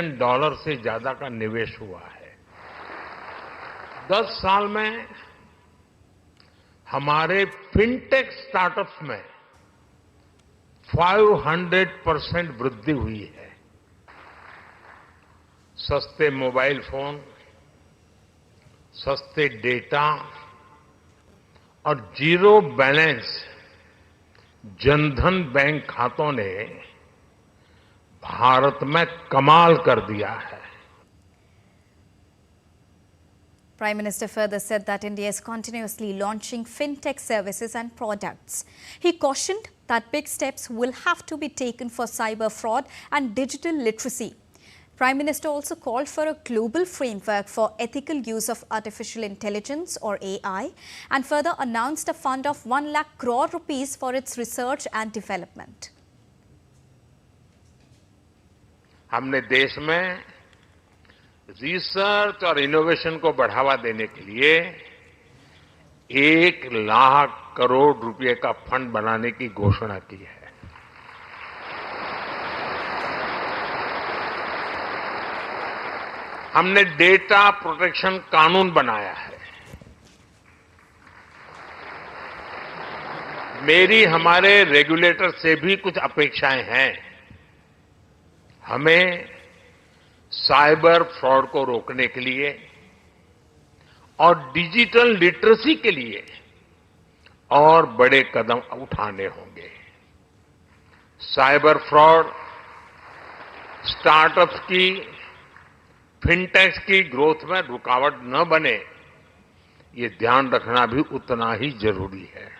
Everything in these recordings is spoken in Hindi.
डॉलर से ज्यादा का निवेश हुआ है। 10 साल में हमारे फिनटेक स्टार्टअप्स में 500% वृद्धि हुई है। सस्ते मोबाइल फोन, सस्ते डेटा और जीरो बैलेंस जनधन बैंक खातों ने भारत में कमाल कर दिया है। Prime Minister further said that India is continuously launching fintech services and products. He cautioned that big steps will have to be taken for cyber fraud and digital literacy. Prime Minister also called for a global framework for ethical use of artificial intelligence or AI and further announced a fund of 1 lakh crore rupees for its research and development. हमने देश में रिसर्च और इनोवेशन को बढ़ावा देने के लिए 1 लाख करोड़ रुपए का फंड बनाने की घोषणा की है। हमने डेटा प्रोटेक्शन कानून बनाया है। मेरी हमारे रेगुलेटर से भी कुछ अपेक्षाएं हैं। हमें साइबर फ्रॉड को रोकने के लिए और डिजिटल लिटरेसी के लिए और बड़े कदम उठाने होंगे। साइबर फ्रॉड स्टार्टअप्स की, फिनटेक्स की ग्रोथ में रुकावट न बने, ये ध्यान रखना भी उतना ही जरूरी है।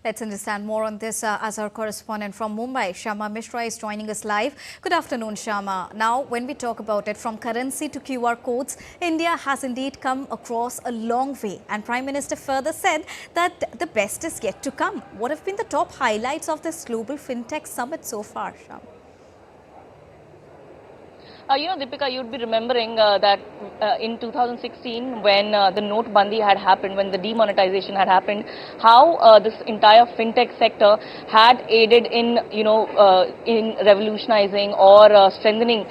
Let's understand more on this as our correspondent from Mumbai, Shama Mishra, is joining us live. Good afternoon, Shama. Now, when we talk about it, from currency to QR codes, India has indeed come across a long way. And Prime Minister further said that the best is yet to come. What have been the top highlights of this Global FinTech Summit so far, Shama? Deepika, you'd be remembering that in 2016, when the note bandi had happened, when the demonetization had happened, how this entire fintech sector had aided in, in revolutionizing or strengthening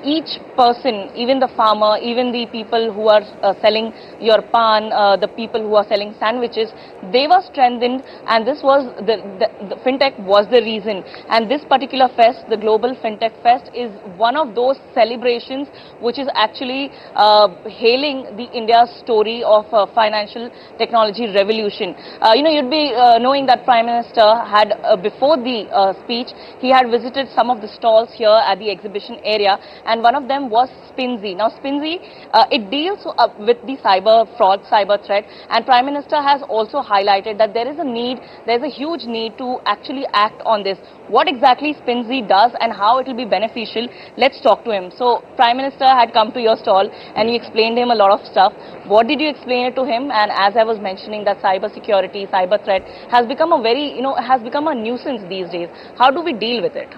each person, even the farmer, even the people who are selling your pan, the people who are selling sandwiches, they were strengthened, and this was the fintech was the reason. And this particular fest, the Global FinTech Fest, is one of those celebrations which is actually hailing the India's story of financial technology revolution. You'd be knowing that Prime Minister had, before the speech, he had visited some of the stalls here at the exhibition area, and one of them was Spinzy. Now, Spinzy, it deals with the cyber fraud, cyber threat, and Prime Minister has also highlighted that there is a huge need to actually act on this. What exactly Spinzy does and how it will be beneficial, let's talk to him. So, Prime Minister had come to your stall and you explained him a lot of stuff. What did you explain it to him? And as I was mentioning, that cyber security, cyber threat has become a has become a nuisance these days. How do we deal with it?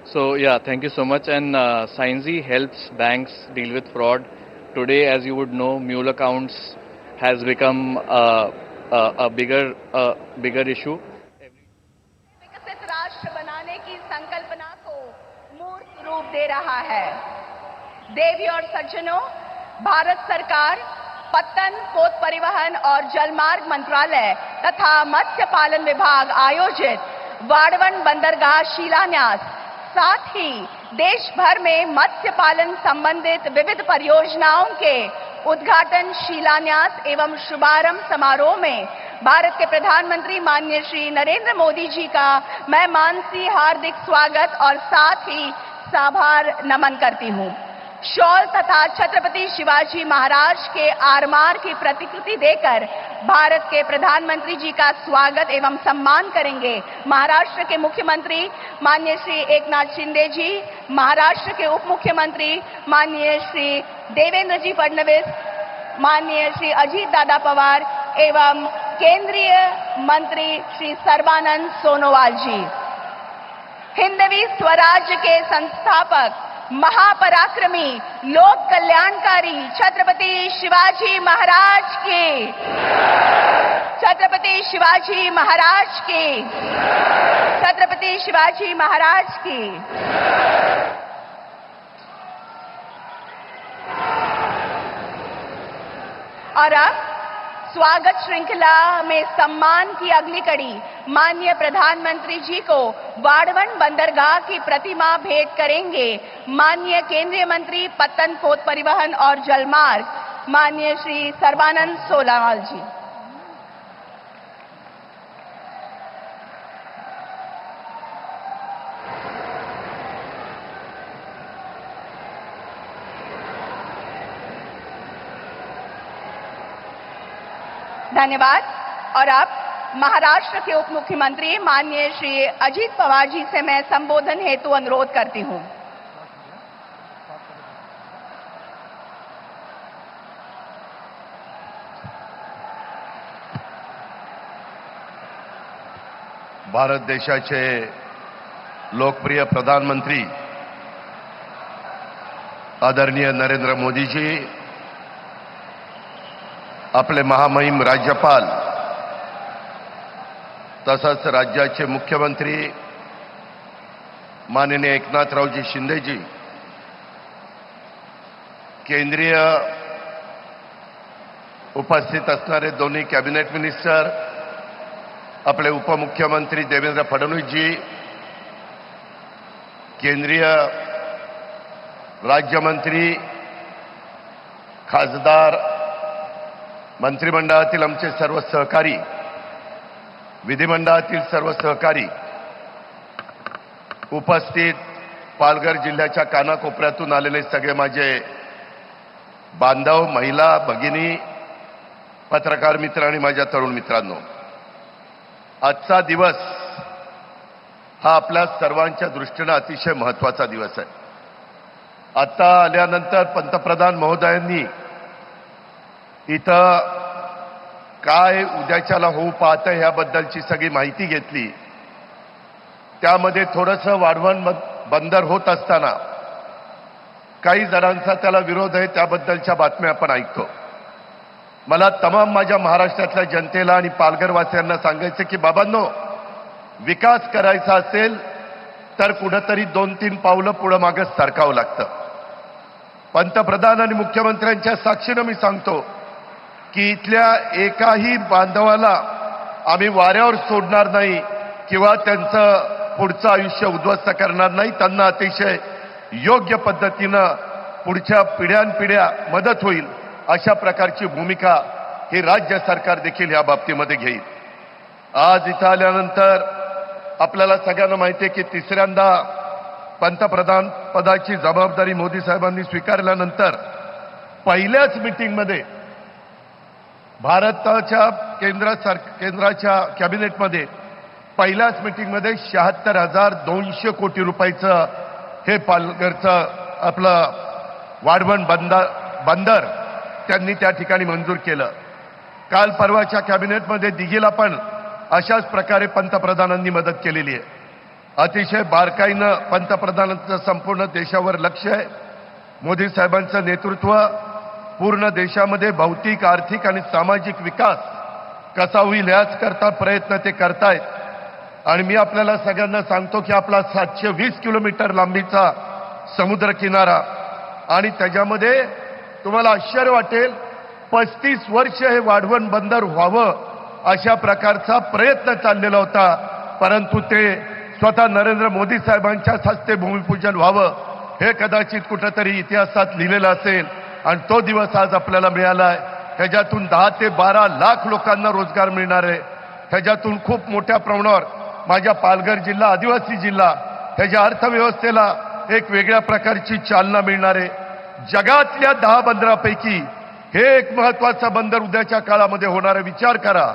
So, yeah, thank you so much. And Spinzy helps banks deal with fraud. Today, as you would know, mule accounts has become a bigger issue. संकल्पना को मूर्त रूप दे रहा है। देवी और सज्जनों, भारत सरकार पत्तन, पोत परिवहन और जलमार्ग मंत्रालय तथा मत्स्य पालन विभाग आयोजित वाड़वन बंदरगाह शिलान्यास, साथ ही देश भर में मत्स्य पालन संबंधित विविध परियोजनाओं के उद्घाटन, शिलान्यास एवं शुभारंभ समारोह में भारत के प्रधानमंत्री माननीय श्री नरेंद्र मोदी जी का मैं मानसी हार्दिक स्वागत और साथ ही साभार नमन करती हूं। शॉल तथा छत्रपति शिवाजी महाराज के आरमार की प्रतिकृति देकर भारत के प्रधानमंत्री जी का स्वागत एवं सम्मान करेंगे महाराष्ट्र के मुख्यमंत्री माननीय श्री एकनाथ शिंदे जी, महाराष्ट्र के उप मुख्यमंत्री माननीय श्री देवेंद्र जी फडणवीस, माननीय श्री अजीत दादा पवार एवं केंद्रीय मंत्री श्री सर्बानंद सोनोवाल जी। हिंदवी स्वराज्य के संस्थापक, महापराक्रमी, लोक कल्याणकारी छत्रपति शिवाजी महाराज की, छत्रपति शिवाजी महाराज की, छत्रपति शिवाजी महाराज की। और अब स्वागत श्रृंखला में सम्मान की अगली कड़ी माननीय प्रधानमंत्री जी को वाड़वन बंदरगाह की प्रतिमा भेंट करेंगे माननीय केंद्रीय मंत्री पत्तन पोत परिवहन और जलमार्ग माननीय श्री सर्बानंद सोनोवाल जी। धन्यवाद। और अब महाराष्ट्र के उप मुख्यमंत्री माननीय श्री अजीत पवार जी से मैं संबोधन हेतु अनुरोध करती हूं। भारत देशाचे लोकप्रिय प्रधानमंत्री आदरणीय नरेंद्र मोदी जी, आपले महामहिम राज्यपाल तसंच राज्याचे मुख्यमंत्री माननीय एकनाथरावजी शिंदेजी, केंद्रीय उपस्थित असणारे दोन्ही कॅबिनेट मिनिस्टर, आपले उपमुख्यमंत्री देवेंद्र फडणवीसजी, केंद्रीय राज्यमंत्री, खासदार, मंत्रिमंडळातील आमचे सर्व सहकारी, विधिमंडळातील सर्व सहकारी, उपस्थित पालघर जिल्ह्याच्या कानाकोपऱ्यातून आलेले सगळे माझे बांधव, महिला, भगिनी, पत्रकार मित्र आणि माझ्या तरुण मित्रांनो, आजचा दिवस हा आपल्या सर्वांच्या दृष्टीने अतिशय महत्त्वाचा दिवस आहे। आता आल्यानंतर पंतप्रधान महोदयांनी इथं काय उद्याच्याला होऊ पाहतंय ह्याबद्दलची सगळी माहिती घेतली। त्यामध्ये थोडंसं वाढवण बंदर होत असताना काही जणांचा त्याला विरोध आहे, त्याबद्दलच्या बातम्या आपण ऐकतो। मला तमाम माझ्या महाराष्ट्रातल्या जनतेला आणि पालघरवासियांना सांगायचं की बाबांनो, विकास करायचा असेल तर कुठंतरी 2-3 पावलं पुढं मागे सरकावं लागतं। पंतप्रधान आणि मुख्यमंत्र्यांच्या साक्षीनं मी सांगतो की इथल्या एकाही बांधवाला आम्ही वाऱ्यावर सोडणार नाही किंवा त्यांचं पुढचं आयुष्य उद्ध्वस्त करणार नाही। त्यांना अतिशय योग्य पद्धतीनं पुढच्या पिढ्यानपिढ्या मदत होईल अशा प्रकारची भूमिका हे राज्य सरकार देखील या बाबतीमध्ये घेईल। आज इथं आल्यानंतर आपल्याला सगळ्यांना माहिती आहे की तिसऱ्यांदा पंतप्रधान पदाची जबाबदारी मोदी साहेबांनी स्वीकारल्यानंतर पहिल्याच मीटिंगमध्ये भारताच्या केंद्राच्या कॅबिनेटमध्ये पहिल्याच मीटिंगमध्ये 76,200 कोटी रुपयाचं हे पालघरचं आपलं वाढवण बंदर त्यांनी त्या ठिकाणी मंजूर केलं। काल परवाच्या कॅबिनेटमध्ये दिघीला पण अशाच प्रकारे पंतप्रधानांनी मदत केलेली आहे। अतिशय बारकाईनं पंतप्रधानांचं संपूर्ण देशावर लक्ष आहे। मोदी साहेबांचं नेतृत्व पूर्ण देशामध्ये भौतिक, आर्थिक आणि सामाजिक विकास कसा होईल याच करता प्रयत्न ते करतायत। आणि मी आपल्याला सगळ्यांना सांगतो की आपला 720 किलोमीटर लांबीचा समुद्र किनारा आणि त्याच्यामध्ये तुम्हाला आश्चर्य वाटेल 35 वर्ष हे वाढवण बंदर व्हावं अशा प्रकारचा प्रयत्न चाललेला होता, परंतु ते स्वतः नरेंद्र मोदी साहेबांच्या हस्ते भूमिपूजन व्हावं हे कदाचित कुठेतरी इतिहासात लिहिलेलं असेल आणि तो दिवस आज आपल्याला मिळाला आहे। ह्याच्यातून 10 ते 12 लाख लोकांना रोजगार मिळणार आहे। ह्याच्यातून खूप मोठ्या प्रमाणावर माझ्या पालघर जिल्हा आदिवासी जिल्हा ह्याच्या अर्थव्यवस्थेला एक वेगळ्या प्रकारची चालना मिळणार आहे। जगातल्या 10 बंदरापैकी हे एक महत्त्वाचं बंदर उद्याच्या काळामध्ये होणार आहे। विचार करा,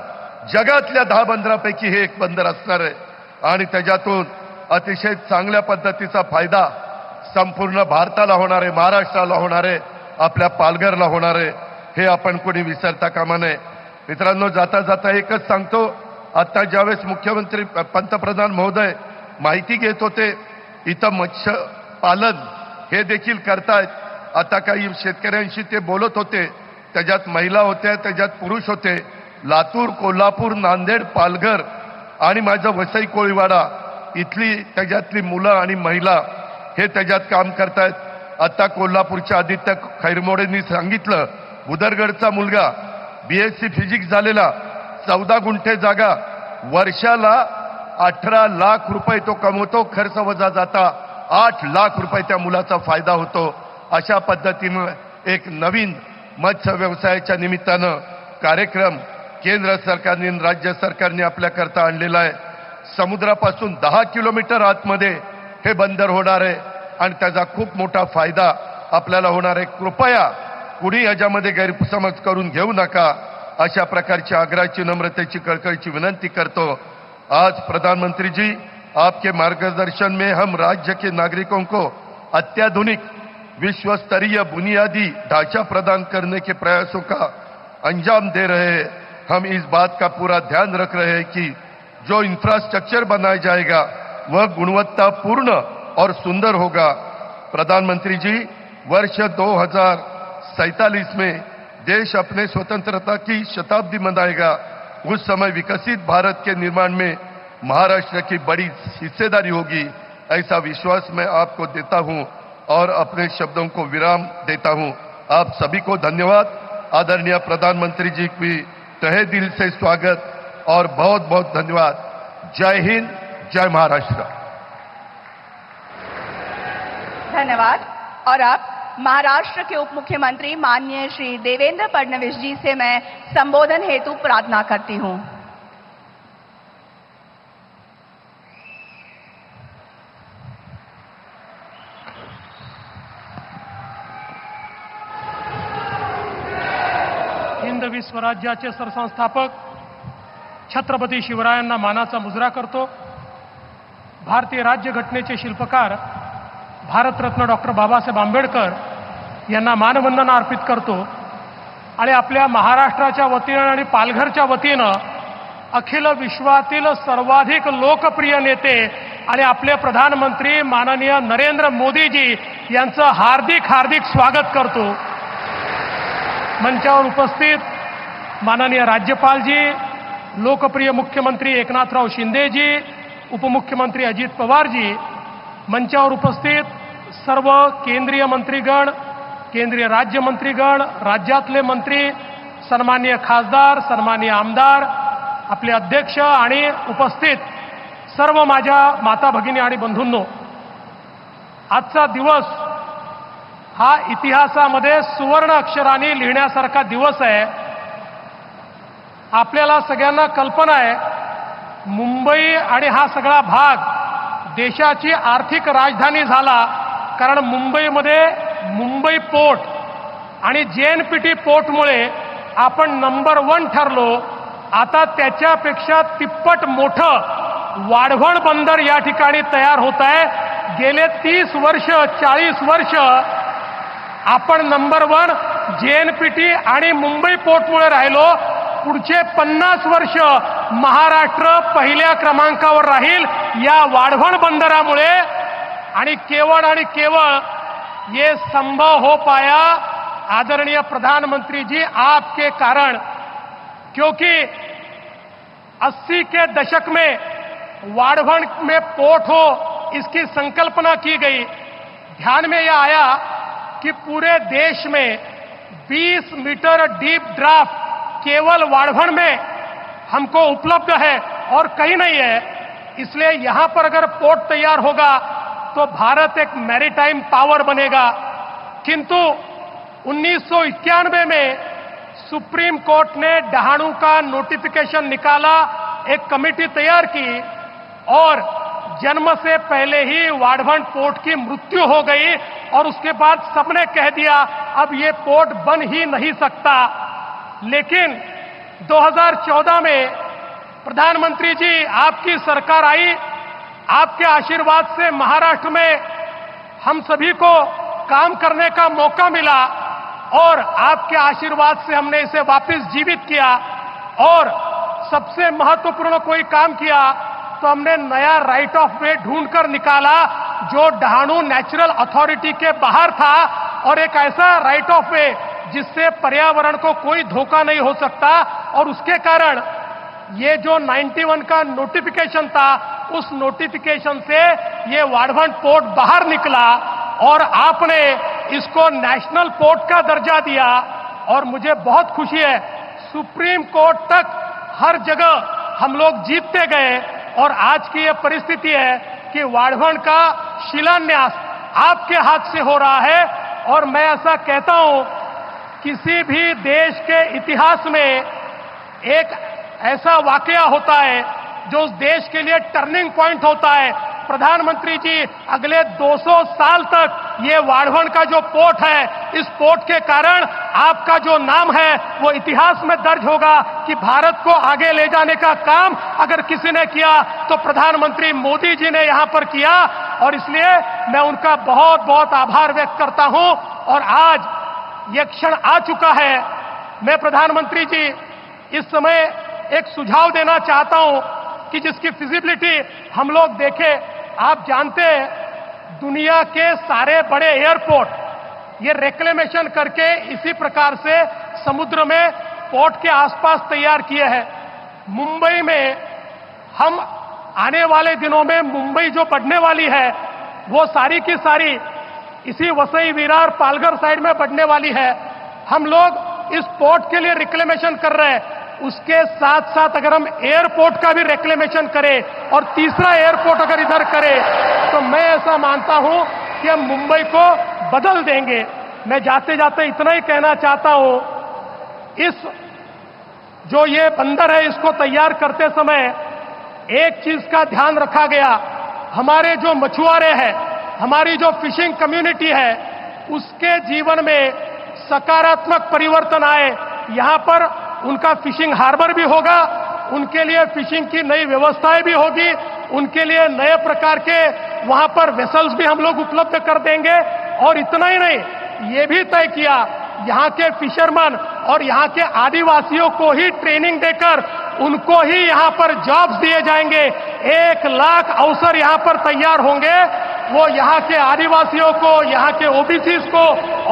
जगातल्या 10 बंदरापैकी हे एक बंदर असणार आहे आणि त्याच्यातून अतिशय चांगल्या पद्धतीचा फायदा संपूर्ण भारताला होणार आहे, महाराष्ट्राला होणार आहे, आपल्या पालघरला होणार आहे। हे आपण कोणी विसरता कामा नये। मित्रांनो, जाता जाता एकच सांगतो, आता ज्यावेळेस मुख्यमंत्री पंतप्रधान महोदय माहिती घेत होते, इथं मत्स्य पालन हे देखील करतायत। आता काही शेतकऱ्यांशी ते बोलत होते, त्याच्यात महिला होत्या, त्याच्यात पुरुष होते। लातूर, कोल्हापूर, नांदेड, पालघर आणि माझं वसई कोळीवाडा इथली त्याच्यातली मुलं आणि महिला हे त्याच्यात काम करतायत। आता कोल्हापूरच्या आदित्य खैरमोडेंनी सांगितलं, उदरगडचा मुलगा BSc फिजिक्स झालेला 14 गुंठे जागा वर्षाला 18 लाख रुपये तो कमवतो, खर्च वजा जाता 8 लाख रुपये त्या मुलाचा फायदा होतो. अशा पद्धतीनं एक नवीन मत्स्य व्यवसायाच्या निमित्तानं कार्यक्रम केंद्र सरकारने आणि राज्य सरकारने आपल्याकरता आणलेला आहे. समुद्रापासून 10 किलोमीटर आतमध्ये हे बंदर होणार आहे आणि त्याचा खूप मोठा फायदा आपल्याला होणार आहे. कृपया कुणी याच्यामध्ये गैरसमज करून घेऊ नका, अशा प्रकारची आग्रहाची, नम्रतेची, कळकळीची विनंती करतो. आज प्रधानमंत्री जी, आपके मार्गदर्शन में हम राज्य के नागरिकों को अत्याधुनिक विश्व स्तरीय बुनियादी ढांचा प्रदान करने के प्रयासों का अंजाम दे रहे हैं. हम इस बात का पूरा ध्यान रख रहे हैं कि जो इंफ्रास्ट्रक्चर बनाया जाएगा वह गुणवत्तापूर्ण और सुंदर होगा. प्रधानमंत्री जी, वर्ष 2047 में देश अपने स्वतंत्रता की शताब्दी मनाएगा. उस समय विकसित भारत के निर्माण में महाराष्ट्र की बड़ी हिस्सेदारी होगी. ऐसा विश्वास मैं आपको देता हूं और अपने शब्दों को विराम देता हूं. आप सभी को धन्यवाद. आदरणीय प्रधानमंत्री जी की तहे दिल से स्वागत और बहुत बहुत धन्यवाद. जय हिंद, जय महाराष्ट्र. धन्यवाद. और अब महाराष्ट्र के उप मुख्यमंत्री माननीय श्री देवेंद्र फडणवीस जी से मैं संबोधन हेतु प्रार्थना करती हूं. हिंदवी स्वराज्याचे सरसंस्थापक छत्रपती शिवरायांना मानाचा मुजरा करतो. भारतीय राज्यघटनेचे शिल्पकार भारतरत्न डॉक्टर बाबासाहेब आंबेडकर यांना मानवंदना अर्पित करतो आणि आपल्या महाराष्ट्राच्या वतीनं आणि पालघरच्या वतीनं अखिल विश्वातील सर्वाधिक लोकप्रिय नेते आणि आपले प्रधानमंत्री माननीय नरेंद्र मोदीजी यांचं हार्दिक हार्दिक स्वागत करतो. मंचावर उपस्थित माननीय राज्यपालजी, लोकप्रिय मुख्यमंत्री एकनाथराव शिंदेजी, उपमुख्यमंत्री अजित पवारजी, मंचावर उपस्थित सर्व केंद्रीय मंत्रीगण, केंद्रीय राज्यमंत्रीगण, राज्यातले मंत्री, सन्माननीय खासदार, सन्माननीय आमदार, आपले अध्यक्ष आणि उपस्थित सर्व माझ्या माता भगिनी आणि बंधूंनो, आजचा दिवस हा इतिहासामध्ये सुवर्ण अक्षरांनी लिहिण्यासारखा दिवस आहे. आपल्याला सगळ्यांना कल्पना आहे, मुंबई आणि हा सगळा भाग देशाची आर्थिक राजधानी झाला कारण मुंबईमध्ये मुंबई पोर्ट आणि JNPT पोर्टमुळे आपण नंबर 1 ठरलो. आता त्याच्यापेक्षा तिप्पट मोठं वाढवण बंदर या ठिकाणी तयार होत आहे. गेले 30 वर्ष 40 वर्ष आपण नंबर 1 JNPT आणि मुंबई पोर्टमुळे राहिलो. पुढचे 50 वर्ष महाराष्ट्र पहिल्या क्रमांकावर राहील या वाढवण बंदरामुळे. आणि केवळ ये संभव हो पाया आदरणीय प्रधानमंत्री जी आपके कारण, क्योंकि 80 के दशक में वाढवण में पोर्ट हो इसकी संकल्पना की गई. ध्यान में यह आया कि पूरे देश में 20 मीटर डीप ड्राफ्ट केवल वाढवण में हमको उपलब्ध है और कहीं नहीं है. इसलिए यहां पर अगर पोर्ट तैयार होगा तो भारत एक मैरीटाइम पावर बनेगा. किंतु 1991 में सुप्रीम कोर्ट ने डहाणू का नोटिफिकेशन निकाला, एक कमेटी तैयार की और जन्म से पहले ही वाढवण पोर्ट की मृत्यु हो गई और उसके बाद सबने कह दिया अब ये पोर्ट बन ही नहीं सकता. लेकिन 2014 में प्रधानमंत्री जी आपकी सरकार आई, आपके आशीर्वाद से महाराष्ट्र में हम सभी को काम करने का मौका मिला और आपके आशीर्वाद से हमने इसे वापस जीवित किया. और सबसे महत्वपूर्ण कोई काम किया तो हमने नया राइट ऑफ वे ढूंढकर निकाला जो डहाणू नेचुरल अथॉरिटी के बाहर था और एक ऐसा राइट ऑफ वे जिससे पर्यावरण को कोई धोखा नहीं हो सकता. और उसके कारण ये जो 91 का नोटिफिकेशन था उस नोटिफिकेशन से ये वाढवण पोर्ट बाहर निकला और आपने इसको नेशनल पोर्ट का दर्जा दिया. और मुझे बहुत खुशी है सुप्रीम कोर्ट तक हर जगह हम लोग जीतते गए और आज की ये परिस्थिति है कि वाढ़वण का शिलान्यास आपके हाथ से हो रहा है। और मैं ऐसा कहता हूं, किसी भी देश के इतिहास में एक ऐसा वाकया होता है जो उस देश के लिए टर्निंग पॉइंट होता है। प्रधानमंत्री जी, अगले 200 साल तक ये वाढ़वण का जो पोर्ट है, इस पोर्ट के कारण आपका जो नाम है वो इतिहास में दर्ज होगा कि भारत को आगे ले जाने का काम अगर किसी ने किया तो प्रधानमंत्री मोदी जी ने यहां पर किया। और इसलिए मैं उनका बहुत बहुत आभार व्यक्त करता हूं। और आज ये क्षण आ चुका है। मैं प्रधानमंत्री जी इस समय एक सुझाव देना चाहता हूं कि जिसकी फिजिबिलिटी हम लोग देखें। आप जानते हैं, दुनिया के सारे बड़े एयरपोर्ट ये रेक्लेमेशन करके इसी प्रकार से समुद्र में पोर्ट के आसपास तैयार किए हैं। मुंबई में हम आने वाले दिनों में मुंबई जो बढ़ने वाली है वो सारी की सारी इसी वसई विरार पालघर साइड में बढ़ने वाली है। हम लोग इस पोर्ट के लिए रिक्लेमेशन कर रहे हैं। उसके साथ साथ अगर हम एयरपोर्ट का भी रिक्लेमेशन करें और तीसरा एयरपोर्ट अगर इधर करें तो मैं ऐसा मानता हूं कि हम मुंबई को बदल देंगे। मैं जाते जाते इतना ही कहना चाहता हूं, इस जो ये बंदर है इसको तैयार करते समय एक चीज का ध्यान रखा गया। हमारे जो मछुआरे हैं, हमारी जो फिशिंग कम्युनिटी है, उसके जीवन में सकारात्मक परिवर्तन आए। यहां पर उनका फिशिंग हार्बर भी होगा, उनके लिए फिशिंग की नई व्यवस्थाएं भी होगी, उनके लिए नए प्रकार के वहां पर वेसल्स भी हम लोग उपलब्ध कर देंगे। और इतना ही नहीं, ये भी तय किया यहां के फिशरमैन और यहां के आदिवासियों को ही ट्रेनिंग देकर उनको ही यहां पर जॉब्स दिए जाएंगे। 1 लाख अवसर यहां पर तैयार होंगे। वो यहां के आदिवासियों को, यहां के ओबीसीज को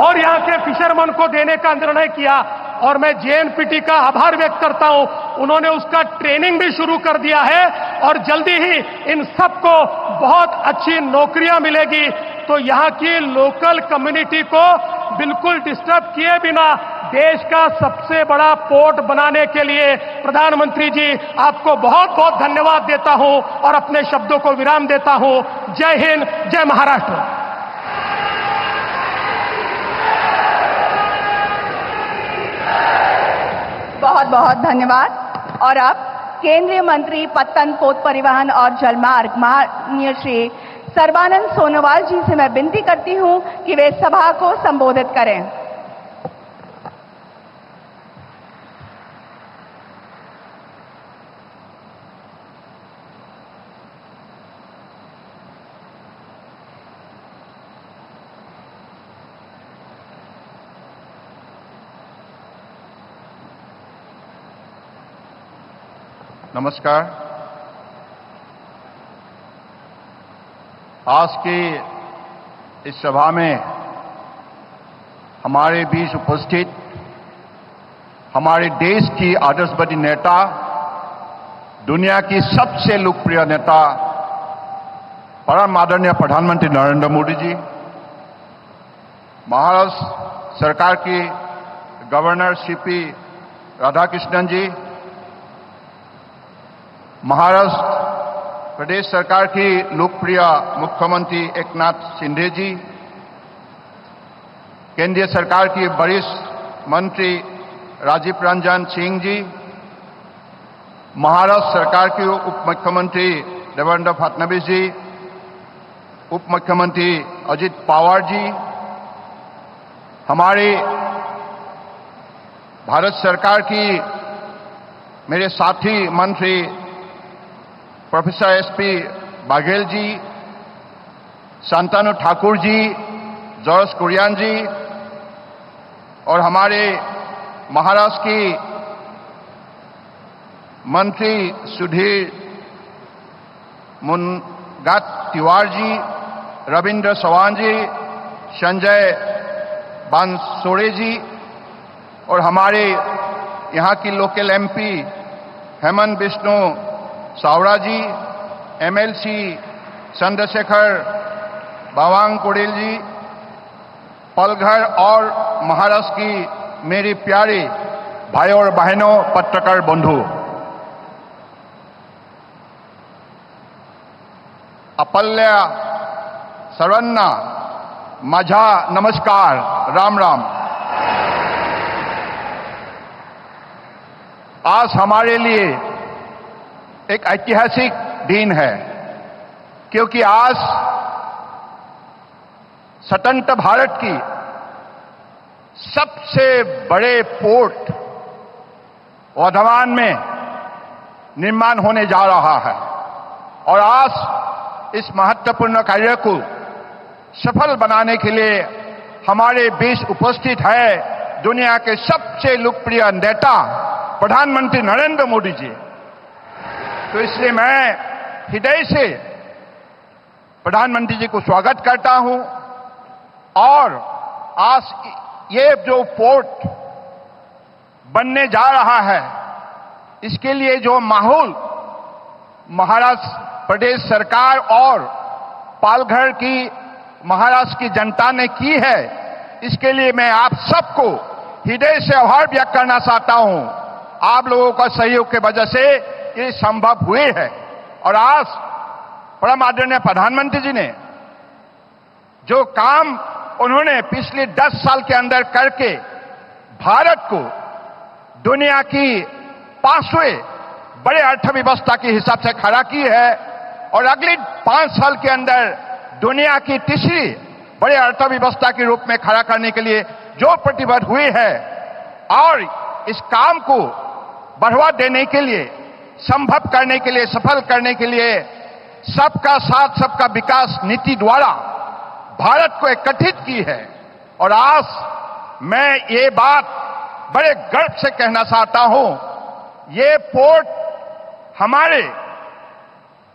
और यहां के फिशरमैन को देने का निर्णय किया। और मैं जेएनपीटी का आभार व्यक्त करता हूं, उन्होंने उसका ट्रेनिंग भी शुरू कर दिया है और जल्दी ही इन सबको बहुत अच्छी नौकरियां मिलेगी। तो यहां की लोकल कम्युनिटी को बिल्कुल डिस्टर्ब किए बिना देश का सबसे बड़ा पोर्ट बनाने के लिए प्रधानमंत्री जी आपको बहुत बहुत धन्यवाद देता हूं और अपने शब्दों को विराम देता हूं। जय हिंद, जय महाराष्ट्र। बहुत बहुत धन्यवाद। और अब केंद्रीय मंत्री पत्तन, पोत परिवहन और जलमार्ग माननीय श्री सर्बानंद सोनोवाल जी से मैं विनती करती हूं कि वे सभा को संबोधित करें। नमस्कार। आज की इस सभा में हमारे बीच उपस्थित हमारे देश की आदर्शवादी नेता, दुनिया की सबसे लोकप्रिय नेता परम आदरणीय प्रधानमंत्री नरेंद्र मोदी जी, महाराष्ट्र सरकार की गवर्नर सीपी राधाकृष्णन जी, महाराष्ट्र प्रदेश सरकार की लोकप्रिय मुख्यमंत्री एकनाथ शिंदे जी, केंद्रीय सरकार की वरिष्ठ मंत्री राजीव रंजन सिंह जी, महाराष्ट्र सरकार के उप मुख्यमंत्री देवेंद्र फडणवीस जी, उप मुख्यमंत्री अजित पवार जी, हमारे भारत सरकार की मेरे साथी मंत्री प्रोफेसर एसपी बाघेल जी, शांतनु ठाकुर जी, जॉर्ज कुरियन जी और हमारे महाराष्ट्र की मंत्री सुधीर मुनगंटीवार जी, रविंद्र चौहान जी, संजय बानसोड़े जी और हमारे यहाँ की लोकल एमपी हेमंत बिश्नू सावड़ा जी, एमएलसी चंद्रशेखर बावनकुळे जी, पालघर और महाराष्ट्र की मेरी प्यारी भाइयों और बहनों, पत्रकार बंधु, आपल्या सर्वांना माझा नमस्कार, राम राम। आज हमारे लिए एक ऐतिहासिक दिन है, क्योंकि आज स्वतंत्र भारत की सबसे बड़े पोर्ट वर्धमान में निर्माण होने जा रहा है। और आज इस महत्वपूर्ण कार्य को सफल बनाने के लिए हमारे बीच उपस्थित है दुनिया के सबसे लोकप्रिय नेता प्रधानमंत्री नरेंद्र मोदी जी। तो इसलिए मैं हृदय से प्रधानमंत्री जी को स्वागत करता हूं। और आज ये जो पोर्ट बनने जा रहा है, इसके लिए जो माहौल महाराष्ट्र प्रदेश सरकार और पालघर की महाराष्ट्र की जनता ने की है, इसके लिए मैं आप सबको हृदय से आभार व्यक्त करना चाहता हूं। आप लोगों का सहयोग की वजह से ये संभव हुए है। और आज परम आदरणीय प्रधानमंत्री जी ने जो काम उन्होंने पिछले 10 साल के अंदर करके भारत को दुनिया की 5वें बड़े अर्थव्यवस्था के हिसाब से खड़ा की है, और अगले 5 साल के अंदर दुनिया की तीसरी बड़े अर्थव्यवस्था के रूप में खड़ा करने के लिए जो प्रतिबद्ध हुए है, और इस काम को बढ़ावा देने के लिए, संभव करने के लिए, सफल करने के लिए सबका साथ सबका विकास नीति द्वारा भारत को एकत्रित की है। और आज मैं ये बात बड़े गर्व से कहना चाहता हूं, ये पोर्ट हमारे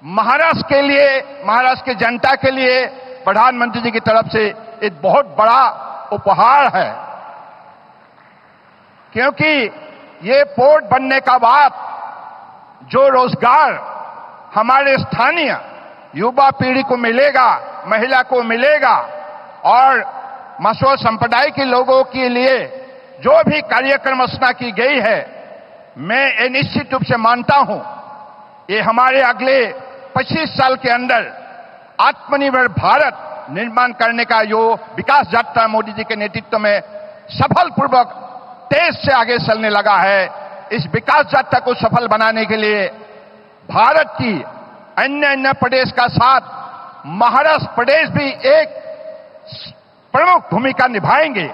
महाराष्ट्र के लिए, महाराष्ट्र की जनता के लिए प्रधानमंत्री जी की तरफ से एक बहुत बड़ा उपहार है। क्योंकि ये पोर्ट बनने का बाद जो रोजगार हमारे स्थानीय युवा पीढ़ी को मिलेगा, महिला को मिलेगा, और मसो संप्रदाय के लोगों के लिए जो भी कार्यक्रम रचना की गई है, मैं ये निश्चित रूप से मानता हूं ये हमारे अगले 25 साल के अंदर आत्मनिर्भर भारत निर्माण करने का जो विकास यात्रा मोदी जी के नेतृत्व में सफलपूर्वक तेज से आगे चलने लगा है, इस विकास यात्रा को सफल बनाने के लिए भारत की अन्य प्रदेश का साथ महाराष्ट्र प्रदेश भी एक प्रमुख भूमिका निभाएंगे।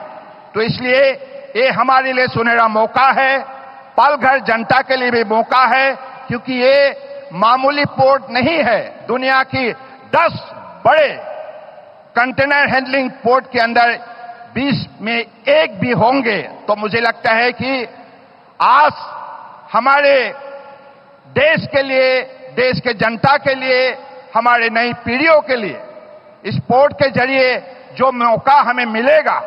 तो इसलिए ये हमारे लिए सुनहरा मौका है, पालघर जनता के लिए भी मौका है, क्योंकि ये मामूली पोर्ट नहीं है। दुनिया की 10 बड़े कंटेनर हैंडलिंग पोर्ट के अंदर 20 में एक भी होंगे। तो मुझे लगता है कि आज हमारे देश के लिए, देश के जनता के लिए, हमारे नई पीढ़ियों के लिए इस पोर्ट के जरिए जो मौका हमें मिलेगा,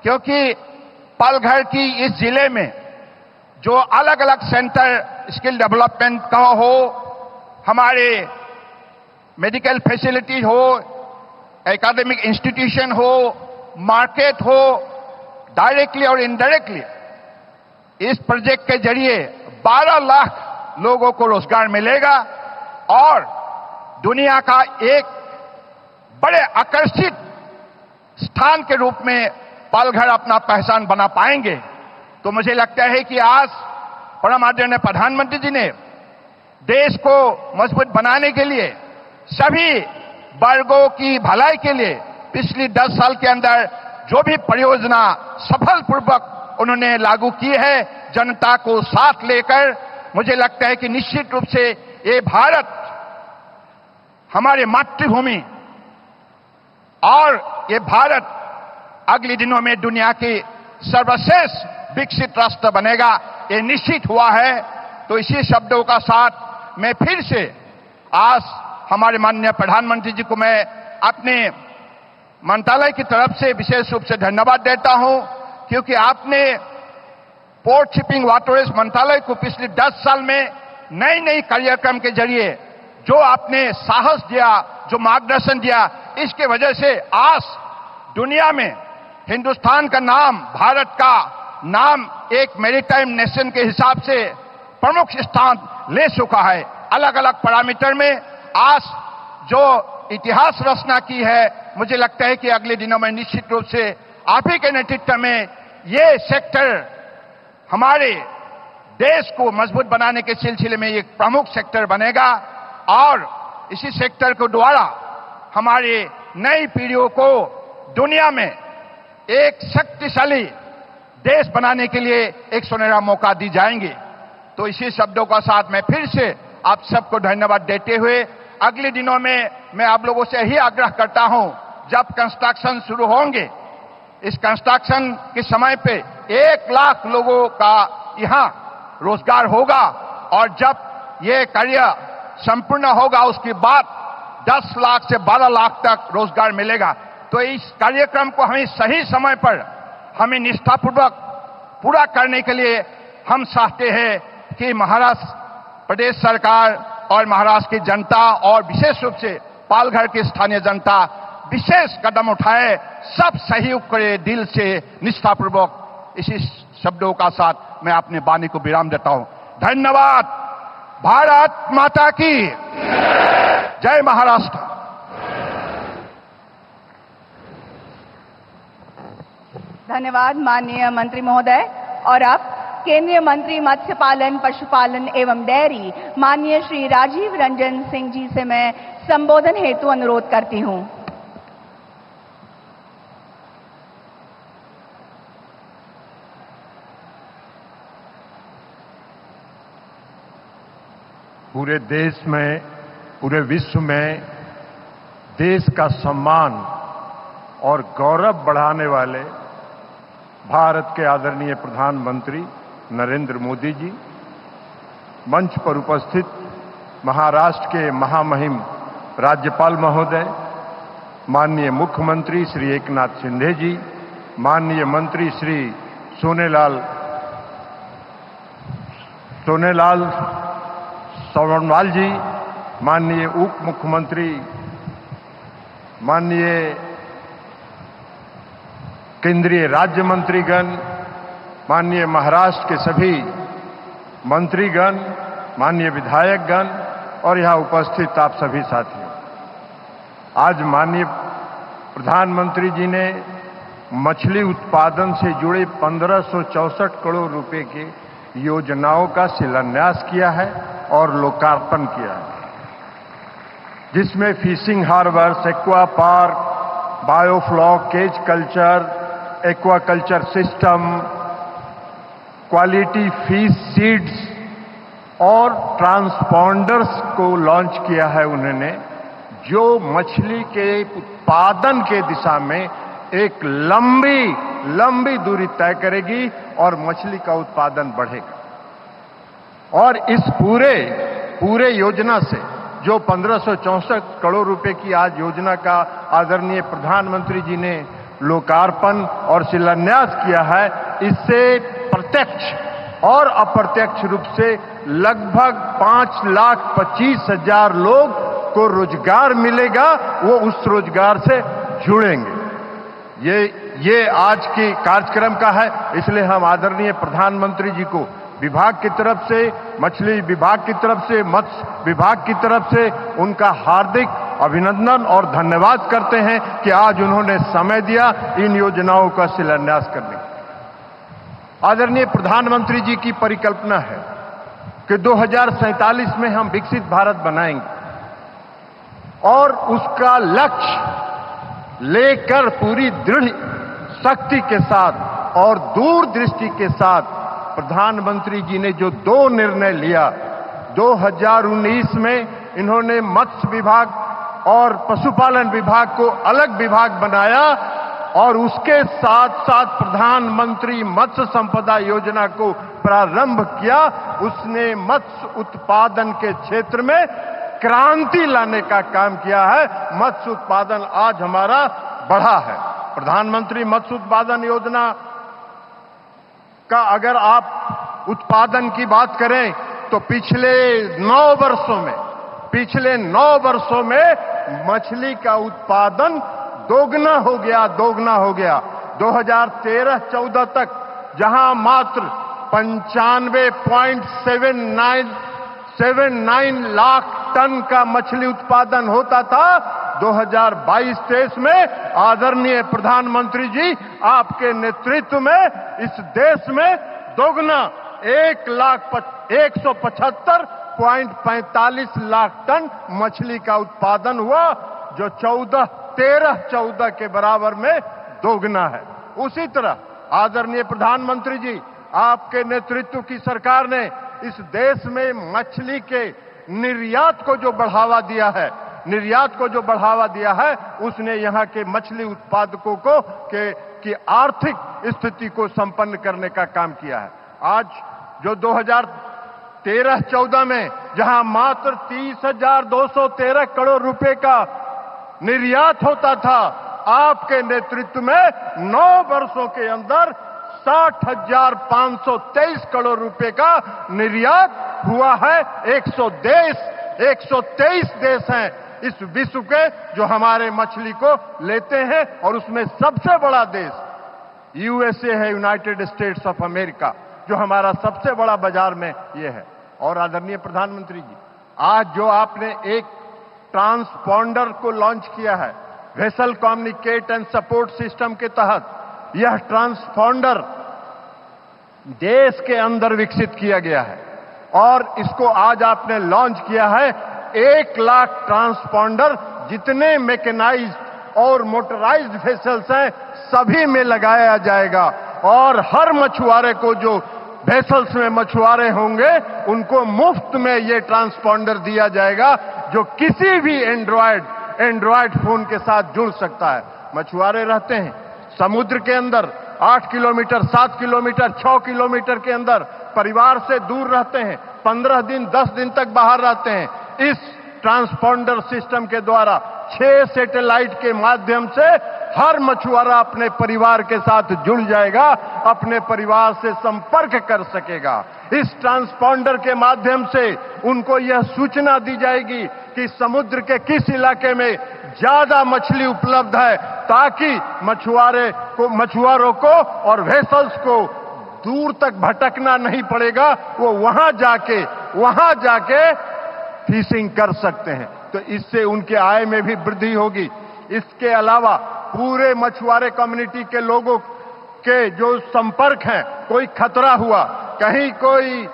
क्योंकि पालघर की इस जिले में जो अलग अलग सेंटर स्किल डेवलपमेंट का हो, हमारे मेडिकल फैसिलिटी हो, एकेडमिक इंस्टीट्यूशन हो, मार्केट हो, डायरेक्टली और इनडायरेक्टली इस प्रोजेक्ट के जरिए 12 लाख लोगों को रोजगार मिलेगा, और दुनिया का एक बड़े आकर्षित स्थान के रूप में पालघर अपना पहचान बना पाएंगे। तो मुझे लगता है कि आज परम आदरणीय प्रधानमंत्री जी ने देश को मजबूत बनाने के लिए, सभी वर्गों की भलाई के लिए पिछली 10 साल के अंदर जो भी परियोजना सफलपूर्वक उन्होंने लागू की है, जनता को साथ लेकर, मुझे लगता है कि निश्चित रूप से ये भारत हमारे मातृभूमि, और ये भारत अगले दिनों में दुनिया की सर्वश्रेष्ठ विकसित राष्ट्र बनेगा, ये निश्चित हुआ है। तो इसी शब्दों का साथ मैं फिर से आज हमारे माननीय प्रधानमंत्री जी को मैं अपने मंत्रालय की तरफ से विशेष रूप से धन्यवाद देता हूं, क्योंकि आपने पोर्ट शिपिंग वाटरवेज मंत्रालय को पिछले 10 साल में नई नई कार्यक्रम के जरिए जो आपने साहस दिया, जो मार्गदर्शन दिया, इसके वजह से आज दुनिया में हिंदुस्तान का नाम, भारत का नाम एक मैरीटाइम नेशन के हिसाब से प्रमुख स्थान ले चुका है। अलग अलग पैरामीटर में आज जो इतिहास रचना की है, मुझे लगता है कि अगले दिनों में निश्चित रूप से आप ही के नेतृत्व में ये सेक्टर हमारे देश को मजबूत बनाने के सिलसिले में एक प्रमुख सेक्टर बनेगा और इसी सेक्टर को द्वारा हमारे नई पीढ़ियों को दुनिया में एक शक्तिशाली देश बनाने के लिए एक सुनहरा मौका दी जाएंगे। तो इसी शब्दों का साथ मैं फिर से आप सबको धन्यवाद देते हुए अगले दिनों में मैं आप लोगों से यही आग्रह करता हूं, जब कंस्ट्रक्शन शुरू होंगे, इस कंस्ट्रक्शन के समय पे 1 लाख लोगों का यहां रोजगार होगा और जब ये कार्य संपूर्ण होगा उसके बाद 10 लाख से 12 लाख तक रोजगार मिलेगा। तो इस कार्यक्रम को हमें सही समय पर हमें निष्ठापूर्वक पूरा करने के लिए हम चाहते हैं कि महाराष्ट्र प्रदेश सरकार और महाराष्ट्र की जनता और विशेष रूप से पालघर की स्थानीय जनता विशेष कदम उठाए, सब सहयोग करे दिल से निष्ठापूर्वक। इसी शब्दों का साथ मैं अपनी वाणी को विराम देता हूं। धन्यवाद। भारत माता की जय। महाराष्ट्र। धन्यवाद माननीय मंत्री महोदय। और अब केंद्रीय मंत्री मत्स्य पालन, पशुपालन एवं डेयरी माननीय श्री राजीव रंजन सिंह जी से मैं संबोधन हेतु अनुरोध करती हूं। पूरे देश में, पूरे विश्व में देश का सम्मान और गौरव बढ़ाने वाले भारत के आदरणीय प्रधानमंत्री नरेंद्र मोदी जी, मंच पर उपस्थित महाराष्ट्र के महामहिम राज्यपाल महोदय, माननीय मुख्यमंत्री श्री एकनाथ शिंदे जी, माननीय मंत्री श्री सोनेलाल सोनोवाल जी, माननीय उप मुख्यमंत्री, माननीय केंद्रीय राज्य मंत्रीगण, माननीय महाराष्ट्र के सभी मंत्रीगण, माननीय विधायकगण और यहां उपस्थित आप सभी साथियों, आज माननीय प्रधानमंत्री जी ने मछली उत्पादन से जुड़े 1564 करोड़ रुपए की योजनाओं का शिलान्यास किया है और लोकार्पण किया है, जिसमें fishing harbours, aqua park, biofloc, cage culture, aquaculture system, quality fish seeds और ट्रांसपॉन्डर्स को लॉन्च किया है उन्होंने, जो मछली के उत्पादन के दिशा में एक लंबी दूरी तय करेगी और मछली का उत्पादन बढ़ेगा। और इस पूरे योजना से जो 1564 करोड़ रुपए की आज योजना का आदरणीय प्रधानमंत्री जी ने लोकार्पण और शिलान्यास किया है, इससे प्रत्यक्ष और अप्रत्यक्ष रूप से लगभग 5,25,000 लोग को रोजगार मिलेगा, वो उस रोजगार से जुड़ेंगे। ये आज के कार्यक्रम का है, इसलिए हम आदरणीय प्रधानमंत्री जी को विभाग की तरफ से, मछली विभाग की तरफ से, मत्स्य विभाग की तरफ से उनका हार्दिक अभिनंदन और धन्यवाद करते हैं कि आज उन्होंने समय दिया इन योजनाओं का शिलान्यास करने। आदरणीय प्रधानमंत्री जी की परिकल्पना है कि 2047 में हम विकसित भारत बनाएंगे और उसका लक्ष्य लेकर पूरी दृढ़ शक्ति के साथ और दूरदृष्टि के साथ प्रधानमंत्री जी ने जो 2 निर्णय लिया, 2019 में इन्होंने मत्स्य विभाग और पशुपालन विभाग को अलग विभाग बनाया और उसके साथ साथ प्रधानमंत्री मत्स्य संपदा योजना को प्रारंभ किया। उसने मत्स्य उत्पादन के क्षेत्र में क्रांति लाने का काम किया है। मत्स्य उत्पादन आज हमारा बढ़ा है। प्रधानमंत्री मत्स्य उत्पादन योजना का अगर आप उत्पादन की बात करें तो पिछले 9 वर्षों में मछली का उत्पादन दोगुना हो गया। 2013-14 तक जहां मात्र 95.79 लाख टन का मछली उत्पादन होता था, 2022-23 में आदरणीय प्रधानमंत्री जी आपके नेतृत्व में इस देश में दोगुना 1,175.45 लाख टन मछली का उत्पादन हुआ, जो 13-14 के बराबर में दोगुना है। उसी तरह आदरणीय प्रधानमंत्री जी आपके नेतृत्व की सरकार ने इस देश में मछली के निर्यात को जो बढ़ावा दिया है, उसने यहाँ के मछली उत्पादकों को की आर्थिक स्थिति को संपन्न करने का काम किया है। आज जो 2013-14 में जहां मात्र 30,213 करोड़ रुपए का निर्यात होता था, आपके नेतृत्व में 9 वर्षों के अंदर 60,523 करोड़ रुपए का निर्यात हुआ है। 123 देश हैं इस विश्व के जो हमारे मछली को लेते हैं, और उसमें सबसे बड़ा देश यूएसए है, यूनाइटेड स्टेट्स ऑफ अमेरिका, जो हमारा सबसे बड़ा बाजार में ये है। और आदरणीय प्रधानमंत्री जी, आज जो आपने एक ट्रांसपॉन्डर को लॉन्च किया है, vessel communicate and support system के तहत, यह ट्रांसपॉन्डर देश के अंदर विकसित किया गया है और इसको आज आपने लॉन्च किया है। 1 लाख ट्रांसपॉन्डर जितने मैकेनाइज्ड और मोटराइज्ड वेसल्स हैं सभी में लगाया जाएगा, और हर मछुआरे को जो वेसल्स में मछुआरे होंगे उनको मुफ्त में ये ट्रांसपॉन्डर दिया जाएगा, जो किसी भी एंड्रॉयड फोन के साथ जुड़ सकता है। मछुआरे रहते हैं समुद्र के अंदर 8 किलोमीटर, 7 किलोमीटर, 6 किलोमीटर के अंदर, परिवार से दूर रहते हैं, 15 दिन 10 दिन तक बाहर रहते हैं। इस ट्रांसपॉन्डर सिस्टम के द्वारा 6 सैटेलाइट के माध्यम से हर मछुआरा अपने परिवार के साथ जुड़ जाएगा, अपने परिवार से संपर्क कर सकेगा। इस ट्रांसपॉन्डर के माध्यम से उनको यह सूचना दी जाएगी कि समुद्र के किस इलाके में ज्यादा मछली उपलब्ध है, ताकि मछुआरों को और वेसल्स को दूर तक भटकना नहीं पड़ेगा, वो वहां जाके फिशिंग कर सकते हैं। तो इससे उनके आय में भी वृद्धि होगी। इसके अलावा पूरे मछुआरे कम्युनिटी के लोगों के जो संपर्क हैं, कोई खतरा हुआ, कहीं कोई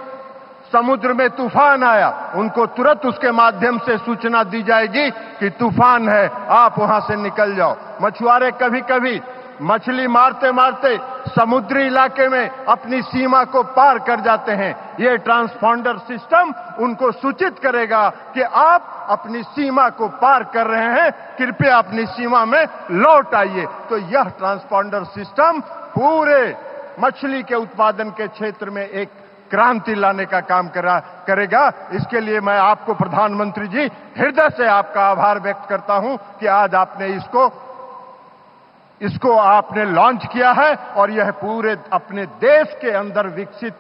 समुद्र में तूफान आया, उनको तुरंत उसके माध्यम से सूचना दी जाएगी कि तूफान है, आप वहां से निकल जाओ। मछुआरे कभी कभी मछली मारते मारते समुद्री इलाके में अपनी सीमा को पार कर जाते हैं। ये ट्रांसपॉन्डर सिस्टम उनको सूचित करेगा कि आप अपनी सीमा को पार कर रहे हैं, कृपया अपनी सीमा में लौट आइए। तो यह ट्रांसपॉन्डर सिस्टम पूरे मछली के उत्पादन के क्षेत्र में एक क्रांति लाने का काम करेगा। इसके लिए मैं आपको प्रधानमंत्री जी हृदय से आपका आभार व्यक्त करता हूं कि आज आपने इसको आपने लॉन्च किया है, और यह पूरे अपने देश के अंदर विकसित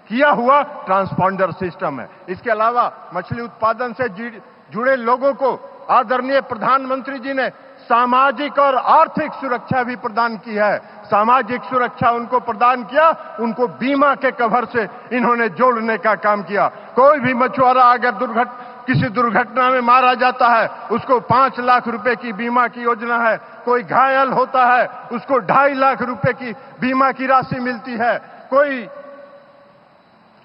किया हुआ ट्रांसपॉन्डर सिस्टम है। इसके अलावा मछली उत्पादन से जुड़े लोगों को आदरणीय प्रधानमंत्री जी ने सामाजिक और आर्थिक सुरक्षा भी प्रदान की है। सामाजिक सुरक्षा उनको प्रदान किया, उनको बीमा के कवर से इन्होंने जोड़ने का काम किया। कोई भी मछुआरा अगर किसी दुर्घटना में मारा जाता है, उसको 5 लाख रुपए की बीमा की योजना है। कोई घायल होता है, उसको 2.5 लाख रुपए की बीमा की राशि मिलती है। कोई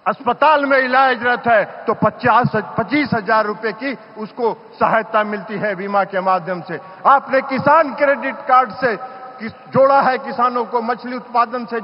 अस्पताल में इलाज रहता है तो 25,000 रुपए की उसको सहायता मिलती है बीमा के माध्यम से। आपने किसान क्रेडिट कार्ड से जोड़ा है किसानों को, मछली उत्पादन से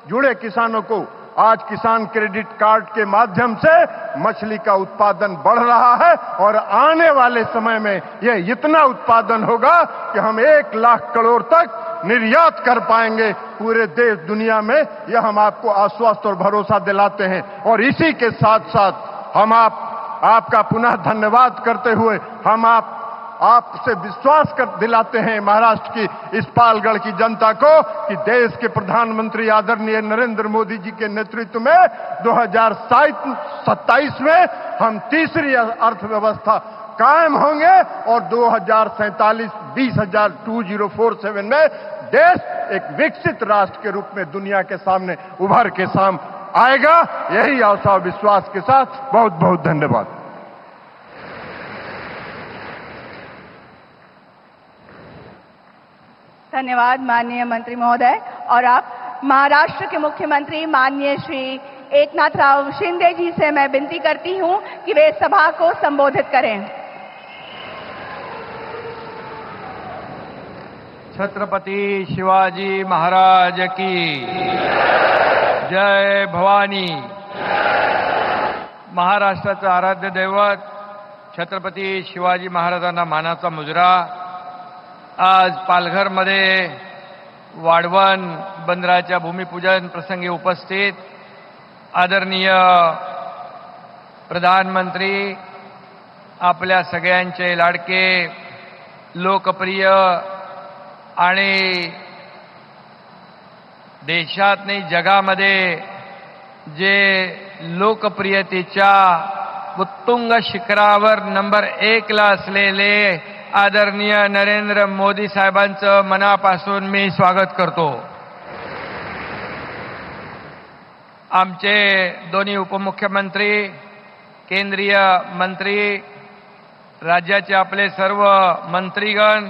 जुड़े किसानों को। आज किसान क्रेडिट कार्ड के माध्यम से मछली का उत्पादन बढ़ रहा है, और आने वाले समय में यह इतना उत्पादन होगा कि हम 1 लाख करोड़ तक निर्यात कर पाएंगे पूरे देश दुनिया में। यह हम आपको आश्वस्त और भरोसा दिलाते हैं। और इसी के साथ साथ हम आपका पुनः धन्यवाद करते हुए हम आपसे विश्वास दिलाते हैं महाराष्ट्र की इस पालगढ़ की जनता को कि देश के प्रधानमंत्री आदरणीय नरेंद्र मोदी जी के नेतृत्व में 2027 में हम तीसरी अर्थव्यवस्था कायम होंगे, और 2047 2047 में देश एक विकसित राष्ट्र के रूप में दुनिया के सामने उभर के सामने आएगा। यही आशा और विश्वास के साथ बहुत बहुत धन्यवाद। धन्यवाद माननीय मंत्री महोदय। और आप महाराष्ट्र के मुख्यमंत्री माननीय श्री एकनाथराव शिंदे जी से मैं विनती करती हूं कि वे सभा को संबोधित करें। छत्रपति शिवाजी महाराज की जय भवानी। महाराष्ट्राचं आराध्य दैवत छत्रपती शिवाजी महाराजांना मानाचा मुजरा आज पालघरमध्ये वाढवण बंदराच्या भूमिपूजन प्रसंगी उपस्थित आदरणीय प्रधानमंत्री, आपल्या सगळ्यांचे लाडके, लोकप्रिय आणि देशात नाही जगामध्ये जे लोकप्रियतेच्या उत्तुंग शिखरावर नंबर 1 ला असलेले आदरणीय नरेंद्र मोदी साहेबांचं मनापासून मी स्वागत करतो। आमचे दोन्ही उपमुख्यमंत्री, केंद्रीय मंत्री, राज्याचे आपले सर्व मंत्रीगण,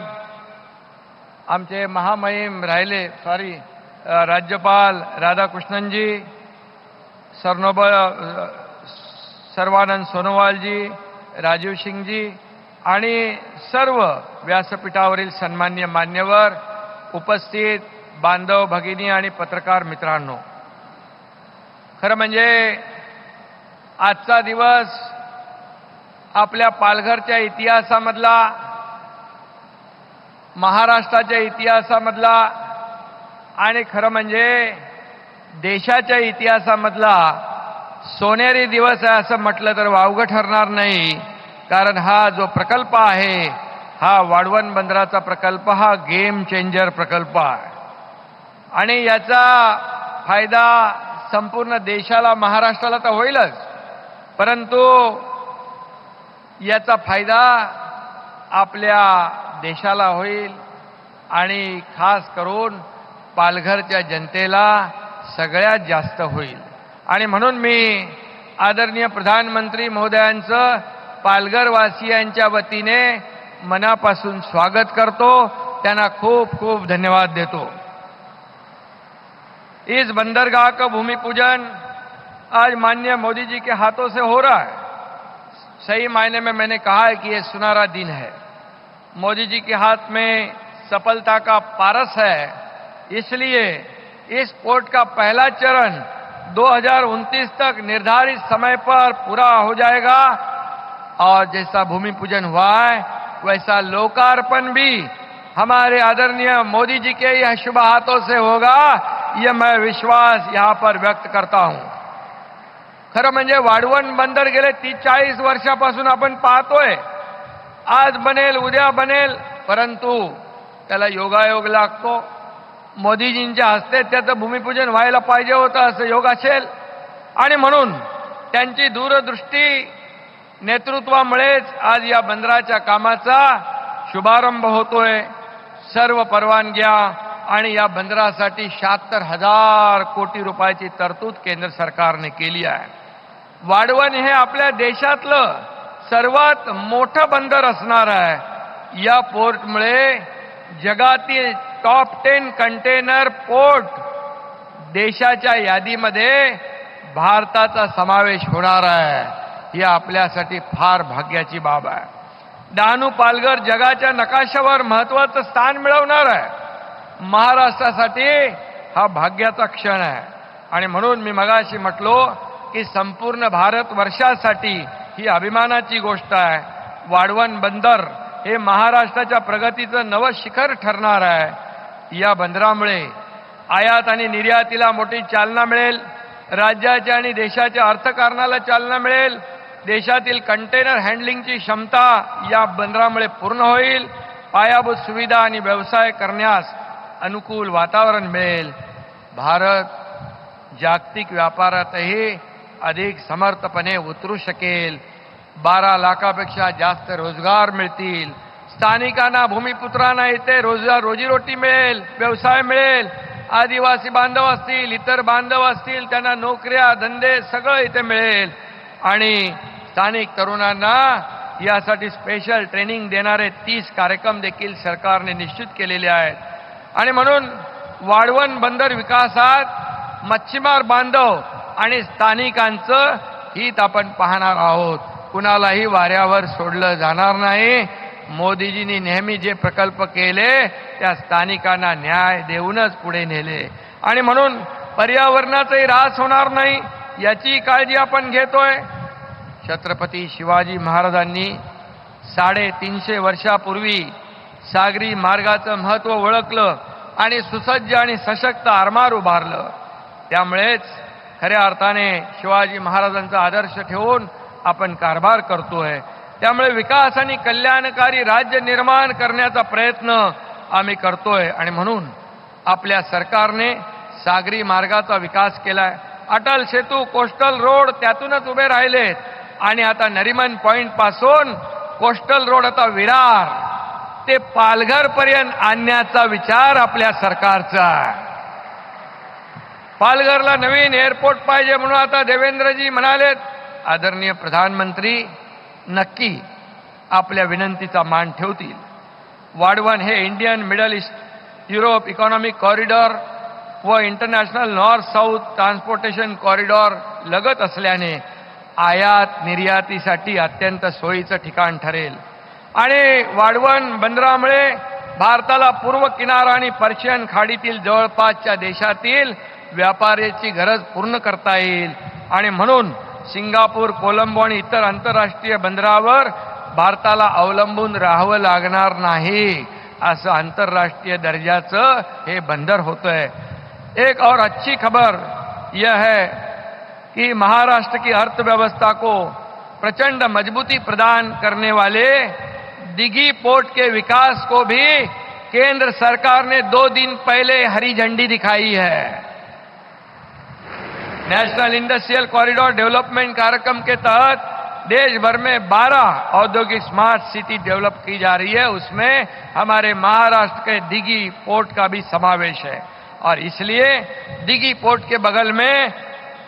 आमचे महामहिम राहिले राज्यपाल राधाकृष्णनजी, सर्वानंद सोनोवालजी, राजीव सिंगजी आणि सर्व व्यासपीठावरील सन्मान्य मान्यवर, उपस्थित बांधव भगिनी आणि पत्रकार मित्रांनो, खरं म्हणजे आजचा दिवस आपल्या पालघरच्या इतिहासामधला, महाराष्ट्राच्या इतिहासामधला आणि खरं म्हणजे देशाच्या इतिहासामधला सोनेरी दिवस आहे असं म्हटलं तर वावगं ठरणार नाही। कारण हा जो प्रकल्प आहे, हा वाढवण बंदराचा प्रकल्प, हा गेम चेंजर प्रकल्प आहे आणि याचा फायदा संपूर्ण देशाला, महाराष्ट्राला तर होईलच, परंतु याचा फायदा आपल्या देशाला होईल आणि खास करून पालघरच्या जनतेला सगळ्यात जास्त होईल। आणि म्हणून मी आदरणीय प्रधानमंत्री महोदयांचं पालघरवासियांच्या वतीने मनापासून स्वागत करतो, त्यांना खूप खूप धन्यवाद देतो। इस बंदरगाह का भूमि पूजन आज माननीय मोदी जी के हाथों से हो रहा है। सही मायने में मैंने कहा है कि ये सुनहरा दिन है। मोदी जी के हाथ में सफलता का पारस है, इसलिए इस पोर्ट का पहला चरण 2029 तक निर्धारित समय पर पूरा हो जाएगा और जैसा भूमि पूजन हुआ है वैसा लोकार्पण भी हमारे आदरणीय मोदी जी के यह शुभ हाथों से होगा, यह मैं विश्वास यहां पर व्यक्त करता हूं। खरं म्हणजे वाढवण बंदर गेले 30-40 वर्षापासून आपण पाहतोय, आज बनेल उद्या बनेल, परंतु त्याला योगायोग लागतो। मोदीजींच्या हस्ते त्याचं भूमिपूजन व्हायला पाहिजे होतं असं योग असेल आणि म्हणून त्यांची दूरदृष्टी नेतृत्वामुळेच आज या बंदराच्या कामाचा शुभारंभ होतोय। सर्व परवानग्या आणि या बंदरासाठी 76,000 कोटी रुपयाची तरतूद केंद्र सरकारने केली आहे। वाढवण हे आपल्या देशातलं सर्वात मोठं बंदर असणार आहे। या पोर्टमुळे जगातील टॉप 10 कंटेनर पोर्ट देशाच्या यादीमध्ये भारताचा समावेश होणार आहे। ही आपल्यासाठी फार भाग्याची बाब आहे। डहाणू पालघर जगाच्या नकाशावर महत्त्वाचं स्थान मिळवणार आहे। महाराष्ट्रासाठी हा भाग्याचा क्षण आहे आणि म्हणून मी मगाशी म्हटलो की संपूर्ण भारतवर्षासाठी ही अभिमानाची गोष्ट आहे। वाढवण बंदर हे महाराष्ट्राच्या प्रगतीचं नवं शिखर ठरणार आहे। या बंदरामुळे आयात आणि निर्यातीला मोठी चालना मिळेल, राज्याच्या आणि देशाच्या अर्थकारणाला चालना मिळेल, देशातील कंटेनर हँडलिंगची क्षमता या बंदरामुळे पूर्ण होईल, पायाभूत सुविधा आणि व्यवसाय करण्यास अनुकूल वातावरण मिळेल। भारत जागतिक व्यापारातही अधिक समर्थपणे उतरू शकेल। 12 लाखापेक्षा जास्त रोजगार मिळतील, स्थानिकांना भूमिपुत्रांना इथे रोजीरोटी मिळेल, व्यवसाय मिळेल, आदिवासी बांधव असतील, इतर बांधव असतील, त्यांना नोकऱ्या धंदे सगळं इथे मिळेल आणि स्थानिक तरुणांना यासाठी स्पेशल ट्रेनिंग देणारे 30 कार्यक्रम देखील सरकारने निश्चित केलेले आहेत. आणि म्हणून वाढवण बंदर विकासात मच्छीमार बांधव आणि स्थानिकांचं हित आपण पाहणार आहोत. कुणालाही वाऱ्यावर सोडलं जाणार नाही. मोदीजींनी नेहमी जे प्रकल्प केले त्या स्थानिकांना न्याय देऊनच पुढे नेले आणि म्हणून पर्यावरणाचाही ऱ्हास होणार नाही याची काळजी आपण घेतोय. छत्रपती शिवाजी महाराजांनी 350 वर्षापूर्वी सागरी मार्गाचं महत्त्व ओळखलं आणि सुसज्ज आणि सशक्त आरमार उभारलं. त्यामुळेच खऱ्या अर्थाने शिवाजी महाराजांचा आदर्श ठेवून आपण कारभार करतोय. त्यामुळे विकास आणि कल्याणकारी राज्य निर्माण करण्याचा प्रयत्न आम्ही करतोय आणि म्हणून आपल्या सरकारने सागरी मार्गाचा विकास केलाय. अटल सेतू, कोस्टल रोड त्यातूनच उभे राहिलेत आणि आता नरिमन पॉइंट पासून कोस्टल रोड आता विरार ते पालघर पर्यंत आणण्याचा विचार आपल्या सरकारचा आहे. पालघरला नवीन एअरपोर्ट पाहिजे म्हणून आता देवेंद्रजी म्हणालेत. आदरणीय प्रधानमंत्री नक्की आपल्या विनंतीचा मान ठेवतील. वाढवण हे Indian middle east Europe economic corridor व international north south transportation corridor लगत असल्याने आयात निर्यातीसाठी अत्यंत सोयीचं ठिकाण ठरेल आणि वाढवण बंदरामुळे भारताला पूर्व किनारा आणि पर्शियन खाडीतील जवळपासच्या देशातील व्यापाराची गरज पूर्ण करता येईल आणि म्हणून सिंगापूर, कोलंबो आणि इतर आंतरराष्ट्रीय बंदरावर भारताला अवलंबून राहावं लागणार नाही. असं आंतरराष्ट्रीय दर्जाचं हे बंदर होतंय. एक और अच्छी खबर यह है कि महाराष्ट्र की अर्थव्यवस्था को प्रचंड मजबूती प्रदान करने वाले दिघी पोर्ट के विकास को भी केंद्र सरकार ने 2 दिन पहले हरी झंडी दिखाई है. नेशनल इंडस्ट्रियल कॉरिडोर डेवलपमेंट कार्यक्रम के तहत देश भर में 12 औद्योगिक स्मार्ट सिटी डेवलप की जा रही है. उसमें हमारे महाराष्ट्र के दिघी पोर्ट का भी समावेश है और इसलिए दिघी पोर्ट के बगल में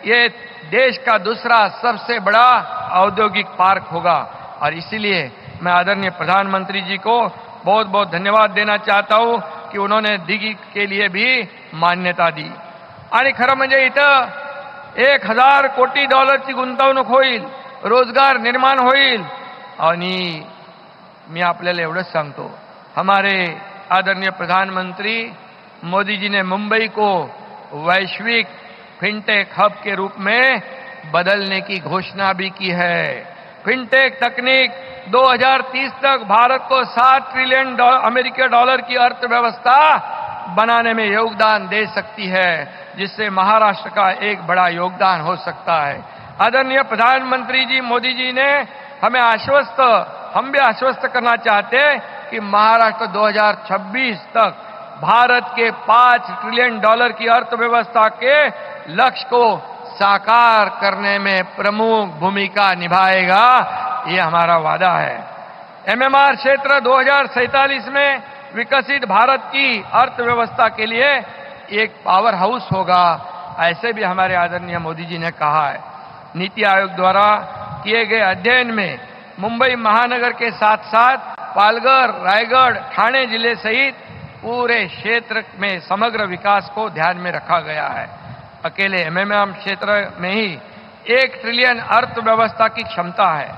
ये देश का दूसरा सबसे बड़ा औद्योगिक पार्क होगा और इसीलिए मैं आदरणीय प्रधानमंत्री जी को बहुत बहुत धन्यवाद देना चाहता हूं कि उन्होंने दिघी के लिए भी मान्यता दी. आणि खरं म्हणजे इथं 1000 कोटी डॉलरची गुंतवणूक होईल, रोजगार निर्माण होईल आणि मी आपल्याला एवढंच सांगतो, हमारे आदरणीय प्रधानमंत्री मोदी जी ने मुंबई को वैश्विक फिनटेक हब के रूप में बदलने की घोषणा भी की है. फिनटेक तकनीक 2030 तक भारत को 7 ट्रिलियन अमेरिकी डॉलर की अर्थव्यवस्था बनाने में योगदान दे सकती है, जिससे महाराष्ट्र का एक बड़ा योगदान हो सकता है. आदरणीय प्रधानमंत्री जी मोदी जी ने हम भी आश्वस्त करना चाहते हैं कि महाराष्ट्र 2026 तक भारत के 5 ट्रिलियन डॉलर की अर्थव्यवस्था के लक्ष्य को साकार करने में प्रमुख भूमिका निभाएगा. ये हमारा वादा है. एमएमआर क्षेत्र 2047 में विकसित भारत की अर्थव्यवस्था के लिए एक पावर हाउस होगा, ऐसे भी हमारे आदरणीय मोदी जी ने कहा है. नीति आयोग द्वारा किए गए अध्ययन में मुंबई महानगर के साथ साथ पालघर, रायगढ़, ठाणे जिले सहित पूरे क्षेत्र में समग्र विकास को ध्यान में रखा गया है. अकेले एमएमआर क्षेत्र में ही 1 ट्रिलियन अर्थव्यवस्था की क्षमता है.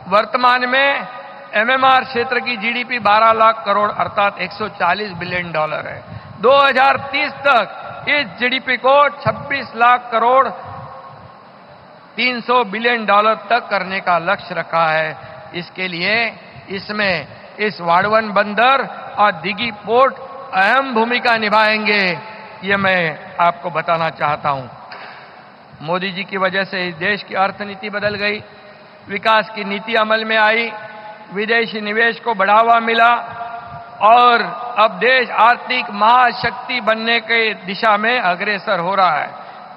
वर्तमान में एमएमआर क्षेत्र की जीडीपी 12 लाख करोड़ अर्थात 140 बिलियन डॉलर है. 2030 तक इस जीडीपी को 26 लाख करोड़ 300 बिलियन डॉलर तक करने का लक्ष्य रखा है. इसके लिए इसमें इस वाढवण बंदर और दिघी पोर्ट अहम भूमिका निभाएंगे, ये मैं आपको बताना चाहता हूं. मोदी जी की वजह से इस देश की अर्थनीति बदल गई, विकास की नीति अमल में आई, विदेशी निवेश को बढ़ावा मिला और अब देश आर्थिक महाशक्ति बनने के दिशा में अग्रसर हो रहा है.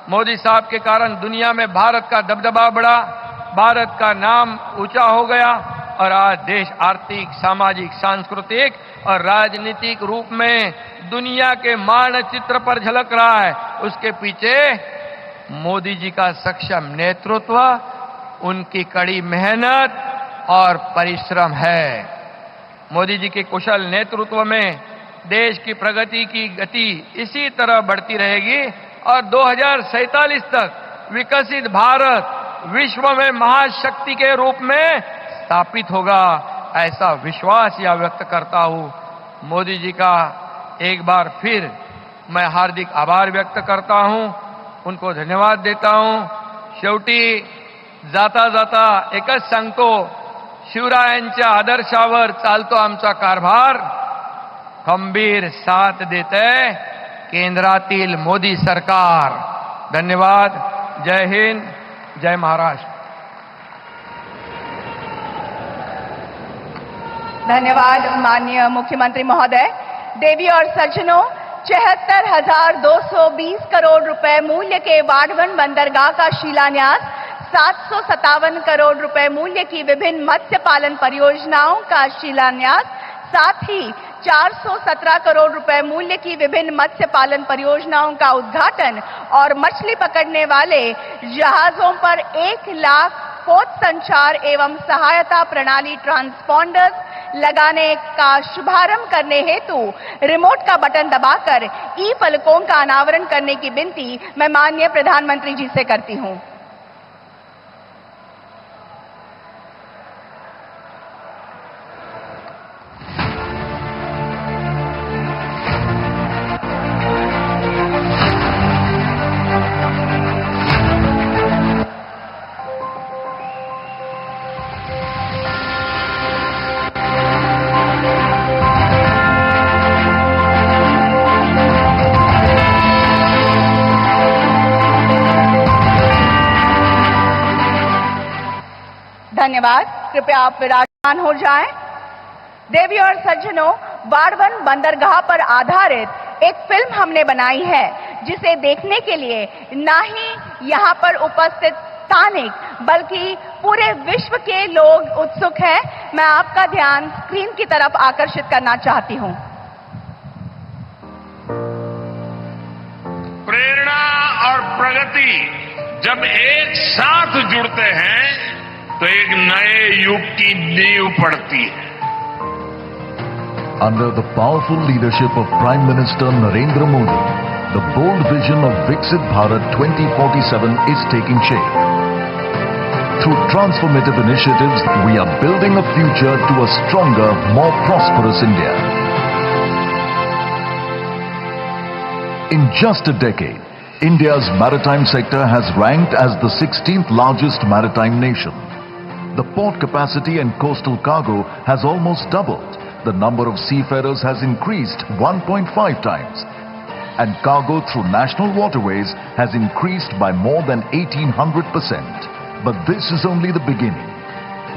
मोदी साहब के कारण दुनिया में भारत का दबदबा बढ़ा, भारत का नाम ऊंचा हो गया और आज देश आर्थिक, सामाजिक, सांस्कृतिक और राजनीतिक रूप में दुनिया के मानचित्र पर झलक रहा है। उसके पीछे मोदी जी का सक्षम नेतृत्व, उनकी कड़ी मेहनत और परिश्रम है। मोदी जी के कुशल नेतृत्व में देश की प्रगति की गति इसी तरह बढ़ती रहेगी और 2047 तक विकसित भारत विश्व में महाशक्ति के रूप में स्थापित होगा, ऐसा विश्वास यह व्यक्त करता हूं। मोदी जी का एक बार फिर मैं हार्दिक आभार व्यक्त करता हूं, उनको धन्यवाद देता हूं। शेवटी जाता जाता एकच सांगतो, शिवरायांच्या आदर्शावर चालतो आमचा कारभार, खंबीर साथ देते केंद्रातील मोदी सरकार। धन्यवाद। जय हिंद, जय महाराष्ट्र। धन्यवाद माननीय मुख्यमंत्री महोदय। देवी और सज्जनों, 76,220 करोड़ रुपए मूल्य के वाढवन बंदरगाह का शिलान्यास, 757 करोड़ रुपए मूल्य की विभिन्न मत्स्य पालन परियोजनाओं का शिलान्यास, साथ ही 417 करोड़ रुपए मूल्य की विभिन्न मत्स्य पालन परियोजनाओं का उद्घाटन और मछली पकड़ने वाले जहाजों पर 1 लाख पोत संचार एवं सहायता प्रणाली ट्रांसपॉन्डर्स लगाने का शुभारंभ करने हेतु रिमोट का बटन दबाकर ई फलकों का अनावरण करने की विनती मैं माननीय प्रधानमंत्री जी से करती हूं। धन्यवाद। कृपया आप विराजमान हो जाएं। देवी और सज्जनों, वाढवन बंदरगाह पर आधारित एक फिल्म हमने बनाई है, जिसे देखने के लिए ना ही यहां पर उपस्थित स्थानिक बल्कि पूरे विश्व के लोग उत्सुक हैं। मैं आपका ध्यान स्क्रीन की तरफ आकर्षित करना चाहती हूं। प्रेरणा और प्रगति जब एक साथ जुड़ते हैं तो एक नए युग की नींव पड़ती है। Under the powerful leadership of Prime Minister Narendra Modi, the bold vision of Viksit Bharat 2047 is taking shape. Through transformative initiatives, we are building a future to a stronger, more prosperous India. In just a decade, India's maritime sector has ranked as the 16th largest maritime nation. The port capacity and coastal cargo has almost doubled. The number of seafarers has increased 1.5 times. And cargo through national waterways has increased by more than 1800%. But this is only the beginning.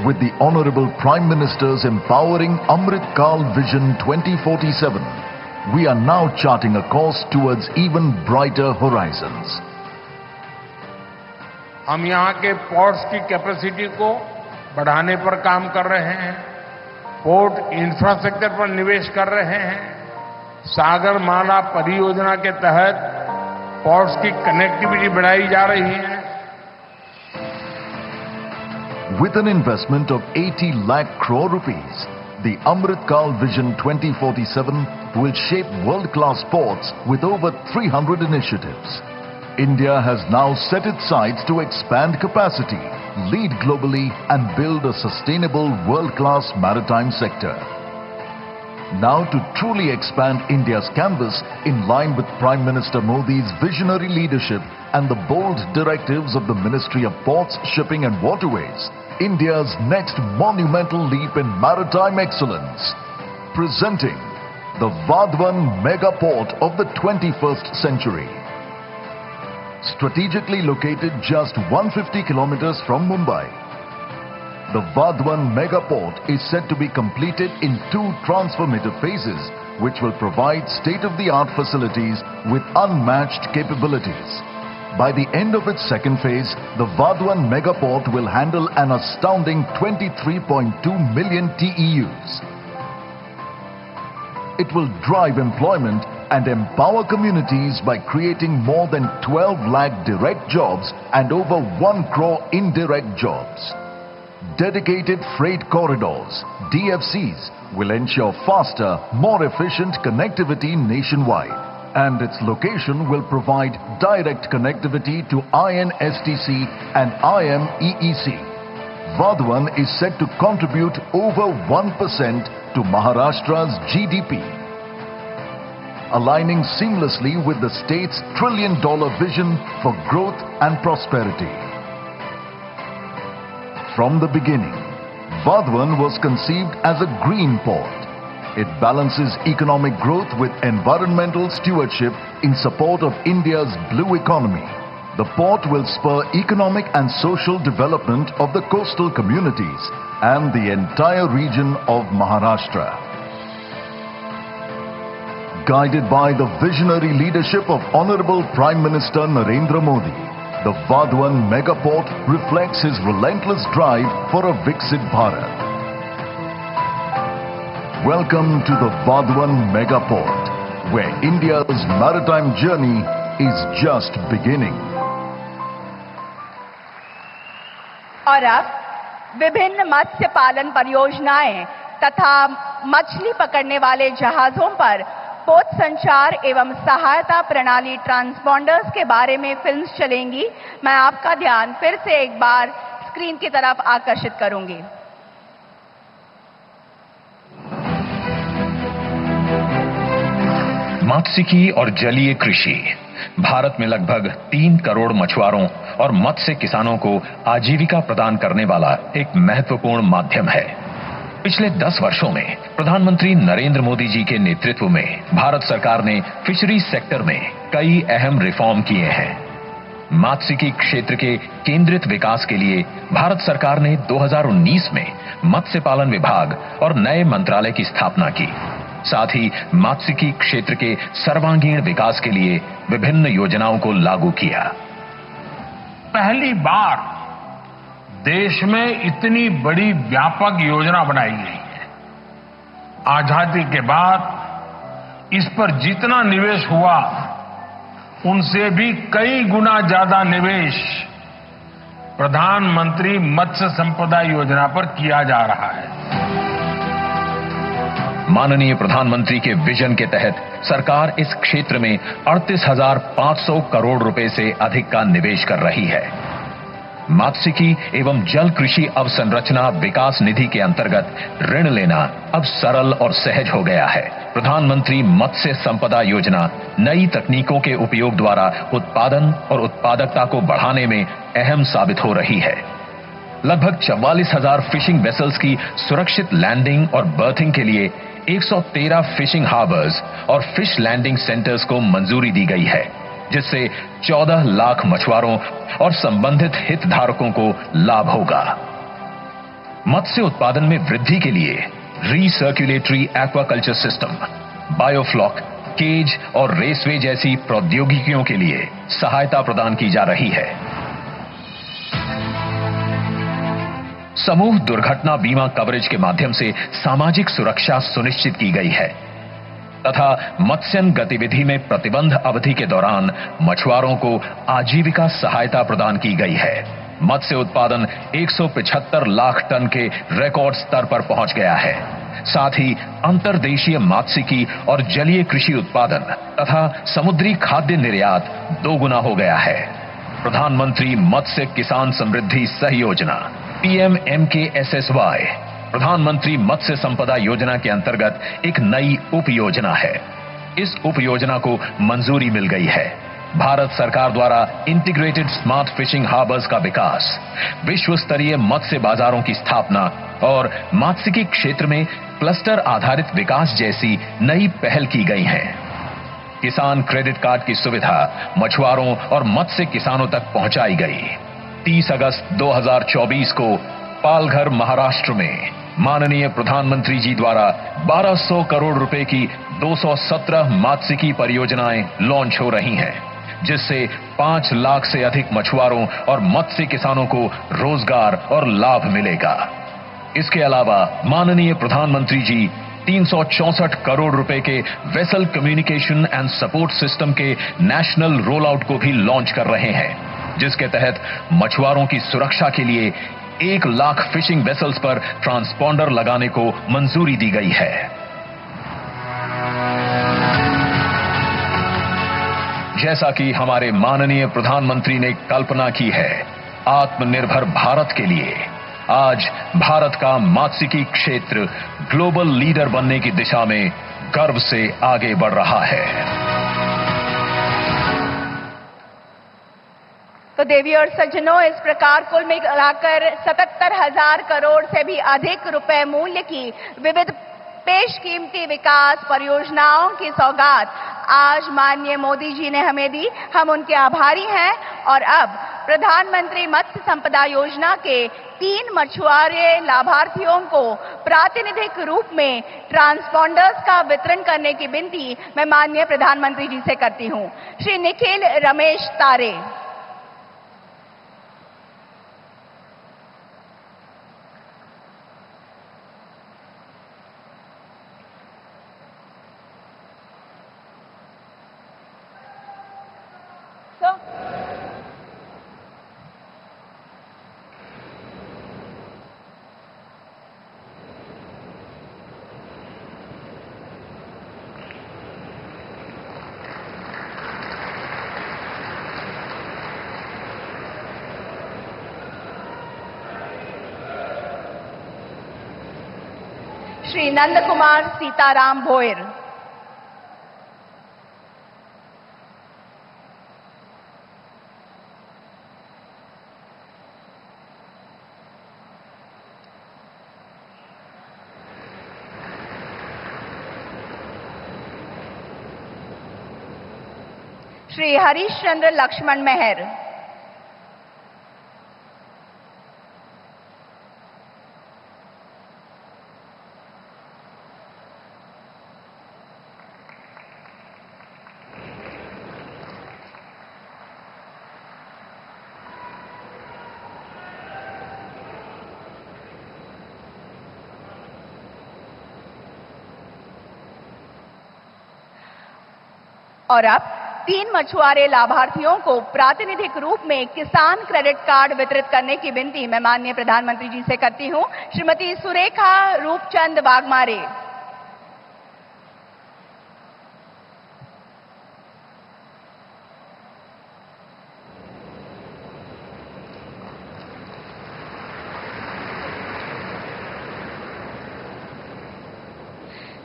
With the Honorable Prime Minister's empowering Amrit Kaal Vision 2047, we are now charting a course towards even brighter horizons. हम यहाँ के पोर्ट्स की कैपेसिटी को बढ़ाने पर काम कर रहे हैं, पोर्ट इंफ्रास्ट्रक्चर पर निवेश कर रहे हैं, सागर माला परियोजना के तहत पोर्ट्स की कनेक्टिविटी बढ़ाई जा रही है। With an investment of 80 lakh crore rupees, the Amrit Kaal Vision 2047 will shape world-class ports with over 300 initiatives. India has now set its sights to expand capacity, lead globally and build a sustainable world-class maritime sector. Now to truly expand India's canvas in line with Prime Minister Modi's visionary leadership and the bold directives of the Ministry of Ports, Shipping and Waterways, India's next monumental leap in maritime excellence. Presenting the Vadhavan Mega Port of the 21st century. Strategically located just 150 kilometers from Mumbai, the Vadhavan Mega Port is set to be completed in 2 transformative phases, which will provide state-of-the-art facilities with unmatched capabilities. By the end of its second phase, the Vadhavan Megaport will handle an astounding 23.2 million TEUs. It will drive employment and empower communities by creating more than 12 lakh direct jobs and over 1 crore indirect jobs. Dedicated freight corridors, DFCs, will ensure faster, more efficient connectivity nationwide, and its location will provide direct connectivity to INSTC and IMEEC. Vadhavan is set to contribute over 1% to Maharashtra's GDP, aligning seamlessly with the state's trillion-dollar vision for growth and prosperity. From the beginning, Vadhavan was conceived as a green port. It balances economic growth with environmental stewardship in support of India's blue economy. The port will spur economic and social development of the coastal communities and the entire region of Maharashtra. Guided by the visionary leadership of Honorable Prime Minister Narendra Modi, the Vadhavan Megaport reflects his relentless drive for a Viksit Bharat. Welcome to the Vadhavan Megaport, where India's maritime journey is just beginning. और अब विभिन्न मत्स्य पालन परियोजनाएं तथा मछली पकड़ने वाले जहाजों पर पोत संचार एवं सहायता प्रणाली ट्रांसपॉन्डर्स के बारे में फिल्म्स चलेंगी। मैं आपका ध्यान फिर से एक बार स्क्रीन की तरफ आकर्षित करूंगी। मत्स्यिकी और जलीय कृषि भारत में लगभग 3 करोड़ मछुआरों और मत्स्य किसानों को आजीविका प्रदान करने वाला एक महत्वपूर्ण माध्यम है। पिछले 10 वर्षों में प्रधानमंत्री नरेंद्र मोदी जी के नेतृत्व में भारत सरकार ने फिशरीज सेक्टर में कई अहम रिफॉर्म किए हैं। मत्स्यिकी क्षेत्र के केंद्रित विकास के लिए भारत सरकार ने 2019 में मत्स्य पालन विभाग और नए मंत्रालय की स्थापना की। साथ ही मत्स्यिकी क्षेत्र के सर्वांगीण विकास के लिए विभिन्न योजनाओं को लागू किया। पहली बार देश में इतनी बड़ी व्यापक योजना बनाई गई है। आजादी के बाद इस पर जितना निवेश हुआ उनसे भी कई गुना ज्यादा निवेश प्रधानमंत्री मत्स्य संपदा योजना पर किया जा रहा है। माननीय प्रधानमंत्री के विजन के तहत सरकार इस क्षेत्र में 38,500 करोड़ रुपए से अधिक का निवेश कर रही है। मत्स्यिकी एवं जल कृषि अवसंरचना विकास निधि के अंतर्गत ऋण लेना अब सरल और सहज हो गया है। प्रधानमंत्री मत्स्य संपदा योजना नई तकनीकों के उपयोग द्वारा उत्पादन और उत्पादकता को बढ़ाने में अहम साबित हो रही है। लगभग 44,000 फिशिंग वेसल्स की सुरक्षित लैंडिंग और बर्थिंग के लिए 113 फिशिंग हार्बर्स और फिश लैंडिंग सेंटर्स को मंजूरी दी गई है, जिससे 14 लाख मछुआरों और संबंधित हितधारकों को लाभ होगा। मत्स्य उत्पादन में वृद्धि के लिए रीसर्कुलेटरी एक्वाकल्चर सिस्टम, बायोफ्लॉक, केज और रेसवे जैसी प्रौद्योगिकियों के लिए सहायता प्रदान की जा रही है। समूह दुर्घटना बीमा कवरेज के माध्यम से सामाजिक सुरक्षा सुनिश्चित की गई है तथा मत्स्यन गतिविधि में प्रतिबंध अवधि के दौरान मछुआरों को आजीविका सहायता प्रदान की गई है। मत्स्य उत्पादन 175 लाख टन के रिकॉर्ड स्तर पर पहुंच गया है। साथ ही अंतर्देशीय मत्स्यिकी और जलीय कृषि उत्पादन तथा समुद्री खाद्य निर्यात 2 गुना हो गया है। प्रधानमंत्री मत्स्य किसान समृद्धि सहयोजना PMMKSSY प्रधानमंत्री मत्स्य संपदा योजना के अंतर्गत एक नई उप योजना है। इस उप योजना को मंजूरी मिल गई है। भारत सरकार द्वारा इंटीग्रेटेड स्मार्ट फिशिंग हार्बर्स का विकास, विश्व स्तरीय मत्स्य बाजारों की स्थापना और मत्स्यिकी क्षेत्र में क्लस्टर आधारित विकास जैसी नई पहल की गई है। किसान क्रेडिट कार्ड की सुविधा मछुआरों और मत्स्य किसानों तक पहुंचाई गई। 30 अगस्त 2024 को पालघर, महाराष्ट्र में माननीय प्रधानमंत्री जी द्वारा 1200 करोड़ रुपए की 217 मत्स्यिकी परियोजनाएं लॉन्च हो रही हैं। जिससे 5 लाख से अधिक मछुआरों और मत्स्य किसानों को रोजगार और लाभ मिलेगा। इसके अलावा माननीय प्रधानमंत्री जी 364 करोड़ रुपए के vessel communication and support system के नेशनल रोल आउट को भी लॉन्च कर रहे हैं, जिसके तहत मछुआरों की सुरक्षा के लिए 1 लाख फिशिंग वेसल्स पर ट्रांसपॉन्डर लगाने को मंजूरी दी गई है। जैसा कि हमारे माननीय प्रधानमंत्री ने कल्पना की है, आत्मनिर्भर भारत के लिए आज भारत का मात्स्यिकी क्षेत्र ग्लोबल लीडर बनने की दिशा में गर्व से आगे बढ़ रहा है। तो देवी और सज्जनों, इस प्रकार कुल मिलाकर 77,000 करोड़ से भी अधिक रुपए मूल्य की विविध बेशकीमती विकास परियोजनाओं की सौगात आज माननीय मोदी जी ने हमें दी। हम उनके आभारी हैं। और अब प्रधानमंत्री मत्स्य संपदा योजना के 3 मछुआरे लाभार्थियों को प्रातिनिधिक रूप में ट्रांसपॉन्डर्स का वितरण करने की विनती मैं माननीय प्रधानमंत्री जी से करती हूं। श्री निखिल रमेश तारे। श्री नंद कुमार सीताराम भोयर। श्री हरीश चंद्र लक्ष्मण मेहर। और अब 3 मछुआरे लाभार्थियों को प्रातिनिधिक रूप में किसान क्रेडिट कार्ड वितरित करने की विनती मैं माननीय प्रधानमंत्री जी से करती हूं। श्रीमती सुरेखा रूपचंद वाघमारे।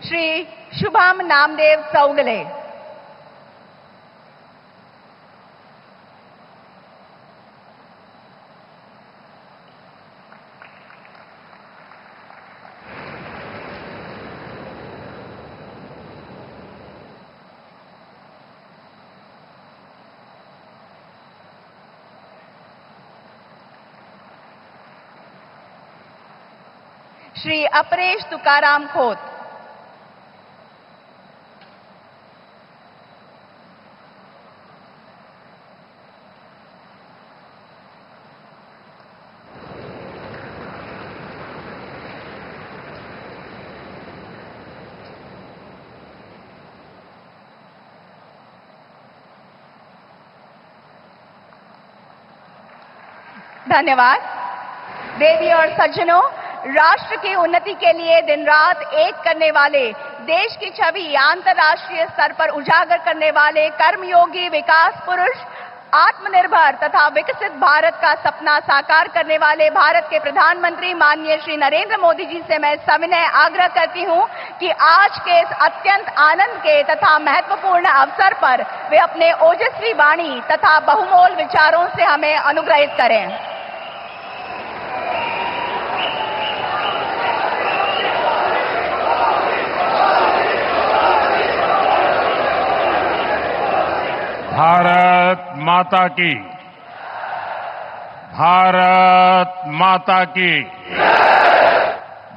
श्री शुभम नामदेव सौगले। श्री अपरेश तुकाराम खोत। धन्यवाद। देवी और सज्जनों, राष्ट्र की उन्नति के लिए दिन रात एक करने वाले, देश की छवि अंतर्राष्ट्रीय स्तर पर उजागर करने वाले कर्मयोगी विकास पुरुष, आत्मनिर्भर तथा विकसित भारत का सपना साकार करने वाले भारत के प्रधानमंत्री माननीय श्री नरेंद्र मोदी जी से मैं सविनय आग्रह करती हूं कि आज के इस अत्यंत आनंद के तथा महत्वपूर्ण अवसर पर वे अपने ओजस्वी वाणी तथा बहुमोल विचारों से हमें अनुग्रहित करें। भारत माता की, भारत माता की,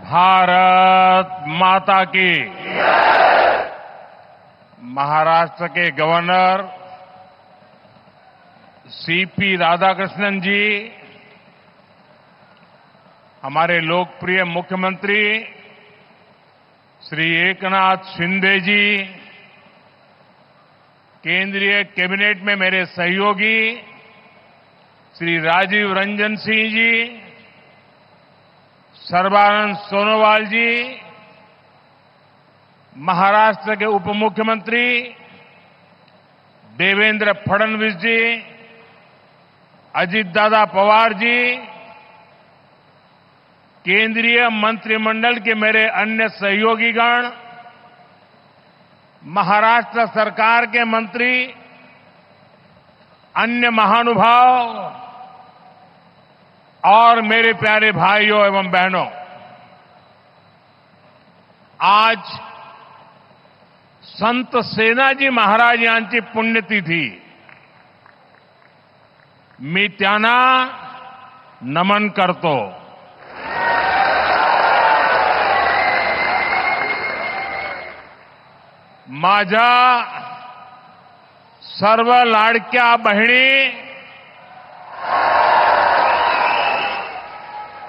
भारत माता की। महाराष्ट्र के गवर्नर सीपी राधाकृष्णन जी, हमारे लोकप्रिय मुख्यमंत्री श्री एकनाथ शिंदे जी, केंद्रीय कैबिनेट में मेरे सहयोगी श्री राजीव रंजन सिंह जी, सर्बानंद सोनोवाल जी, महाराष्ट्र के उप मुख्यमंत्री देवेंद्र फडणवीस जी, अजीत दादा पवार जी, केंद्रीय मंत्रिमंडल के मेरे अन्य सहयोगीगण, महाराष्ट्र सरकार के मंत्री, अन्य महानुभाव और मेरे प्यारे भाइयों एवं बहनों, आज संत सेनाजी महाराज यांची पुण्यतिथी. मी त्यांना नमन करतो. माझ्या सर्व लाडक्या बहिणी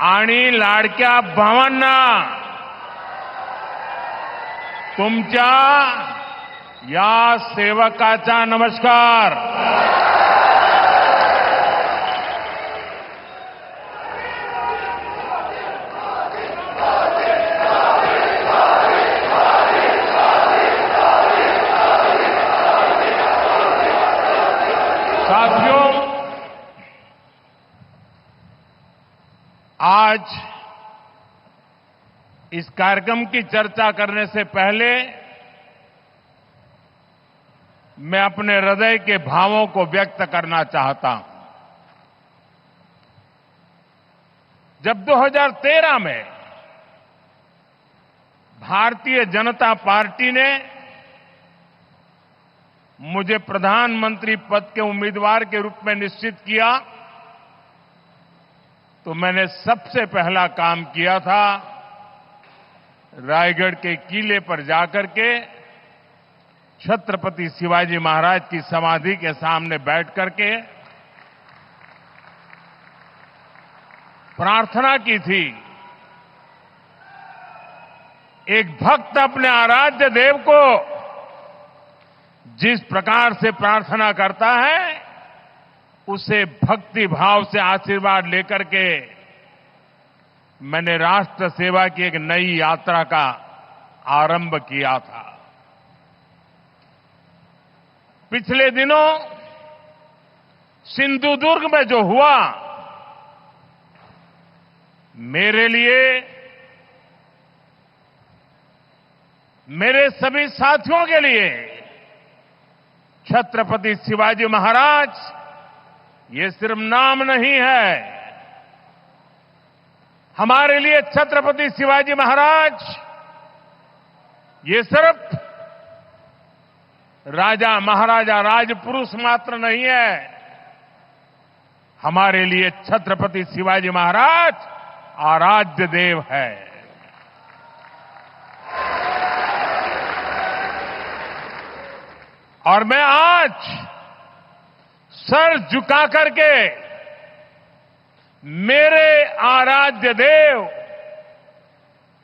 आणि लाडक्या भावांना तुमच्या या सेवकाचा नमस्कार. साथियों, आज इस कार्यक्रम की चर्चा करने से पहले मैं अपने हृदय के भावों को व्यक्त करना चाहता हूं. जब 2013 में भारतीय जनता पार्टी ने मुझे प्रधानमंत्री पद के उम्मीदवार के रूप में निश्चित किया, तो मैंने सबसे पहला काम किया था रायगढ़ के किले पर जाकर के छत्रपति शिवाजी महाराज की समाधि के सामने बैठ करके प्रार्थना की थी. एक भक्त अपने आराध्य देव को जिस प्रकार से प्रार्थना करता है, उसे भक्ति भाव से आशीर्वाद लेकर के मैंने राष्ट्र सेवा की एक नई यात्रा का आरंभ किया था. पिछले दिनों सिंधुदुर्ग में जो हुआ, मेरे लिए, मेरे सभी साथियों के लिए छत्रपति शिवाजी महाराज ये सिर्फ नाम नहीं है. हमारे लिए छत्रपति शिवाजी महाराज ये सिर्फ राजा महाराजा राजपुरुष मात्र नहीं है. हमारे लिए छत्रपति शिवाजी महाराज आराध्य देव है. और मैं आज सर झुका करके मेरे आराध्य देव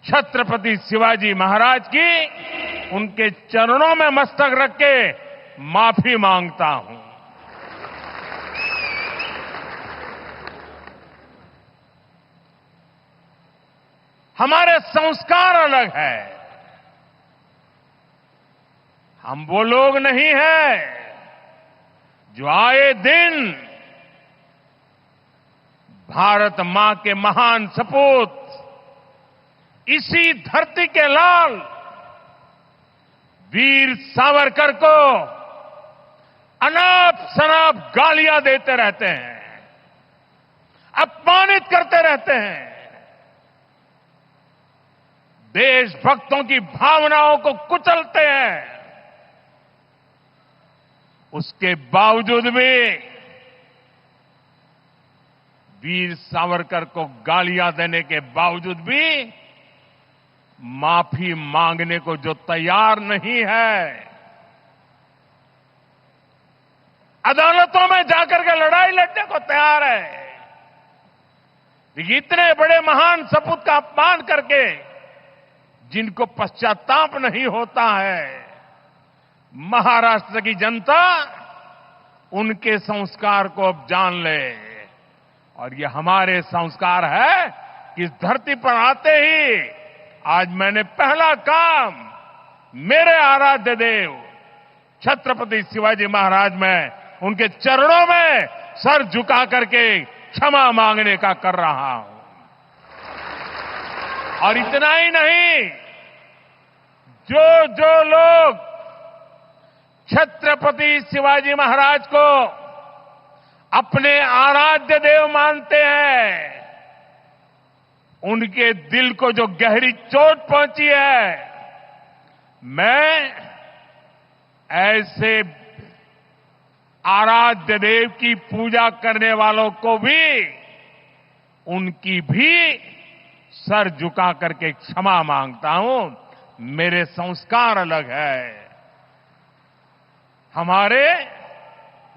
छत्रपति शिवाजी महाराज की उनके चरणों में मस्तक रख के माफी मांगता हूं. हमारे संस्कार अलग है. हम वो लोग नहीं हैं जो आए दिन भारत मां के महान सपूत, इसी धरती के लाल वीर सावरकर को अनाप शनाप गालियां देते रहते हैं, अपमानित करते रहते हैं, देशभक्तों की भावनाओं को कुचलते हैं. उसके बावजूद भी वीर सावरकर को गालियां देने के बावजूद भी माफी मांगने को जो तैयार नहीं है, अदालतों में जाकर के लड़ाई लड़ने को तैयार है। इतने बड़े महान सपूत का अपमान करके जिनको पश्चाताप नहीं होता है, महाराष्ट्र की जनता उनके संस्कार को अब जान ले। और ये हमारे संस्कार है कि इस धरती पर आते ही आज मैंने पहला काम मेरे आराध्य देव छत्रपति शिवाजी महाराज में उनके चरणों में सर झुका करके क्षमा मांगने का कर रहा हूं। और इतना ही नहीं, जो लोग छत्रपति शिवाजी महाराज को अपने आराध्य देव मानते हैं, उनके दिल को जो गहरी चोट पहुंची है, मैं ऐसे आराध्य देव की पूजा करने वालों को भी, उनकी भी सर झुका करके क्षमा मांगता हूं। मेरे संस्कार अलग है। हमारे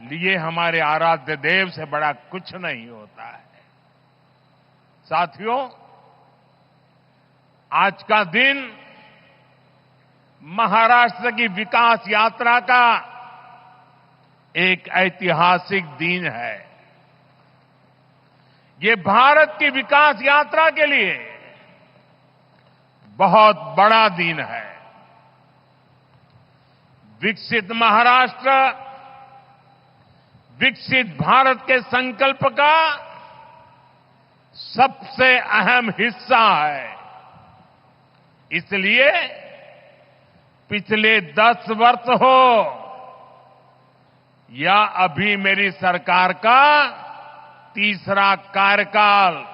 लिए हमारे आराध्य देव से बड़ा कुछ नहीं होता है। साथियों, आज का दिन महाराष्ट्र की विकास यात्रा का एक ऐतिहासिक दिन है। ये भारत की विकास यात्रा के लिए बहुत बड़ा दिन है। विकसित महाराष्ट्र, विकसित भारत के संकल्प का सबसे अहम हिस्सा है। इसलिए पिछले 10 वर्ष हो या अभी मेरी सरकार का तीसरा कार्यकाल,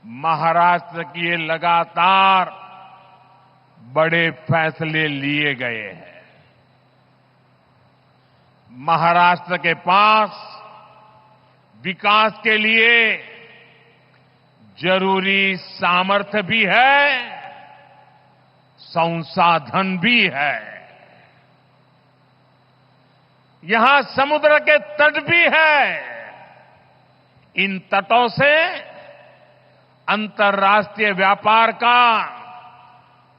महाराष्ट्र के लिए लगातार बड़े फैसले लिए गए हैं। महाराष्ट्र के पास विकास के लिए जरूरी सामर्थ्य भी है, संसाधन भी है। यहां समुद्र के तट भी है। इन तटों से अंतर्राष्ट्रीय व्यापार का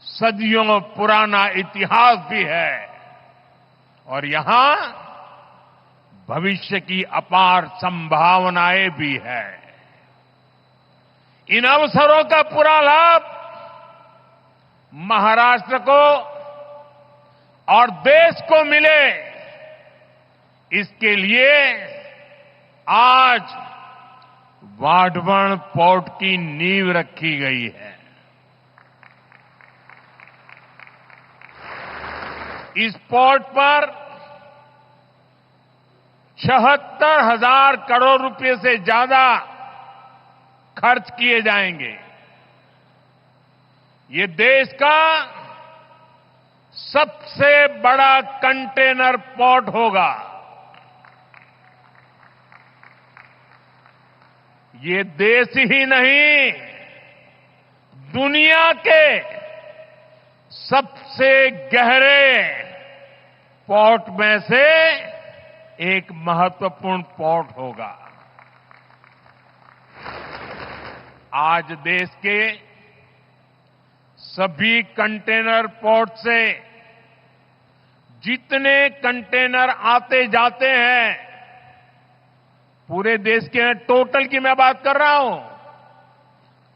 सदियों पुराना इतिहास भी है और यहां भविष्य की अपार संभावनाएं भी है। इन अवसरों का पूरा लाभ महाराष्ट्र को और देश को मिले, इसके लिए आज वाढवण पोर्ट की नींव रखी गई है। इस पोर्ट पर 76,000 करोड़ रुपए से ज्यादा खर्च किए जाएंगे। ये देश का सबसे बड़ा कंटेनर पोर्ट होगा। ये देश ही नहीं, दुनिया के सबसे गहरे पोर्ट में से एक महत्वपूर्ण पोर्ट होगा। आज देश के सभी कंटेनर पोर्ट से जितने कंटेनर आते जाते हैं, पूरे देश के टोटल की मैं बात कर रहा हूं,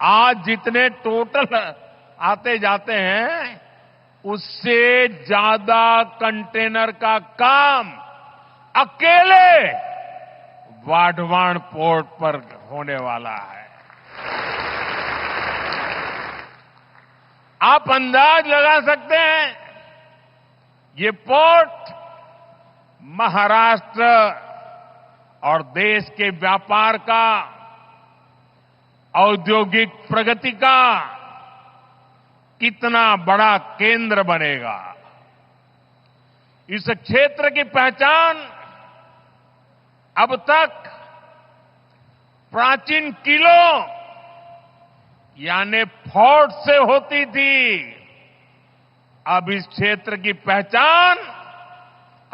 आज जितने टोटल आते जाते हैं उससे ज्यादा कंटेनर का काम अकेले वाढवण पोर्ट पर होने वाला है। आप अंदाज लगा सकते हैं, ये पोर्ट महाराष्ट्र और देश के व्यापार का, औद्योगिक प्रगति का कितना बड़ा केंद्र बनेगा। इस क्षेत्र की पहचान अब तक प्राचीन किलों यानी फोर्ट से होती थी। अब इस क्षेत्र की पहचान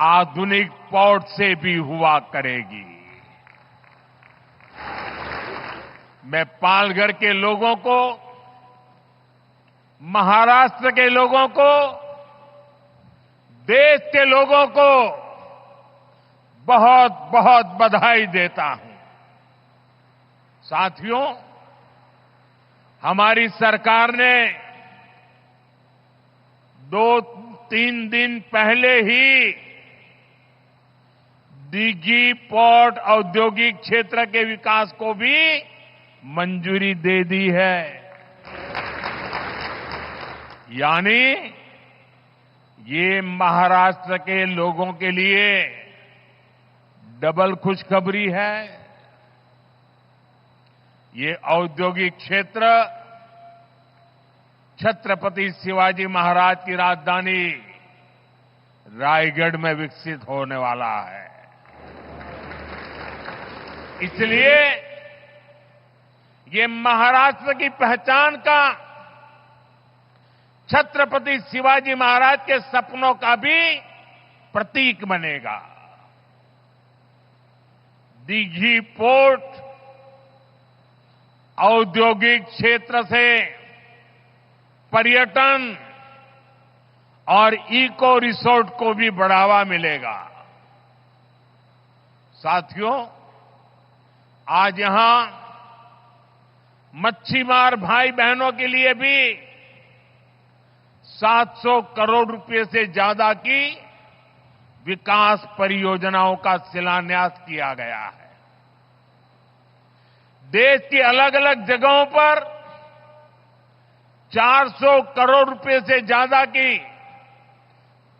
आधुनिक पोर्ट से भी हुआ करेगी। मैं पालघर के लोगों को, महाराष्ट्र के लोगों को, देश के लोगों को बहुत बहुत बधाई देता हूं। साथियों, हमारी सरकार ने 2-3 दिन पहले ही दीघी पोर्ट औद्योगिक क्षेत्र के विकास को भी मंजूरी दे दी है। यानी ये महाराष्ट्र के लोगों के लिए डबल खुशखबरी है। ये औद्योगिक क्षेत्र छत्रपति शिवाजी महाराज की राजधानी रायगढ़ में विकसित होने वाला है। इसलिए ये महाराष्ट्र की पहचान का, छत्रपति शिवाजी महाराज के सपनों का भी प्रतीक बनेगा। दीघी पोर्ट औद्योगिक क्षेत्र से पर्यटन और इको रिसोर्ट को भी बढ़ावा मिलेगा। साथियों, आज यहां मच्छीमार भाई बहनों के लिए भी 700 करोड़ रुपए से ज्यादा की विकास परियोजनाओं का शिलान्यास किया गया है। देश की अलग अलग जगहों पर 400 करोड़ रुपए से ज्यादा की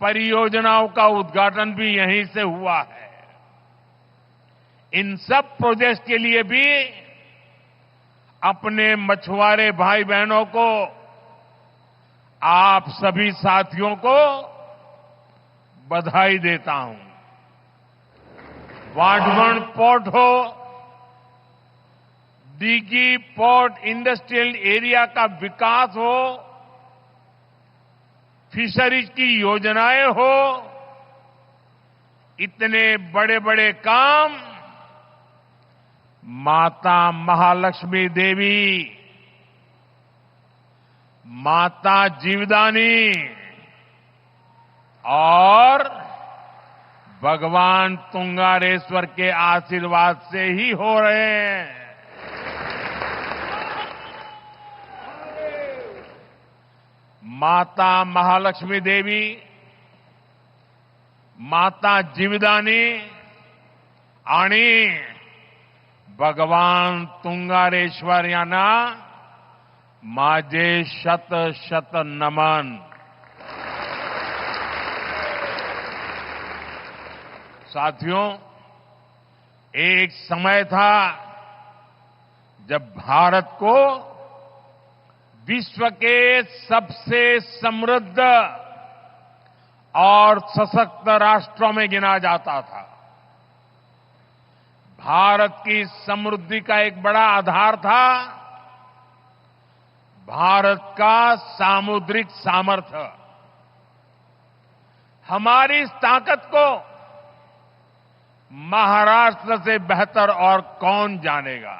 परियोजनाओं का उद्घाटन भी यहीं से हुआ है। इन सब प्रोजेक्ट्स के लिए भी अपने मछुआरे भाई बहनों को, आप सभी साथियों को बधाई देता हूं। वाढवण पोर्ट हो, दीघी पोर्ट इंडस्ट्रियल एरिया का विकास हो, फिशरीज की योजनाएं हो, इतने बड़े बड़े काम माता महालक्ष्मी देवी, माता जीवदानी और भगवान तुंगारेश्वर के आशीर्वाद से ही हो रहे हैं। माता महालक्ष्मी देवी, माता जीवदानी आणि भगवान तुंगारेश्वर यांना माझे शत शत नमन। साथियों, एक समय था जब भारत को विश्व के सबसे समृद्ध और सशक्त राष्ट्रों में गिना जाता था। भारत की समृद्धि का एक बड़ा आधार था भारत का सामुद्रिक सामर्थ्य। हमारी इस ताकत को महाराष्ट्र से बेहतर और कौन जानेगा।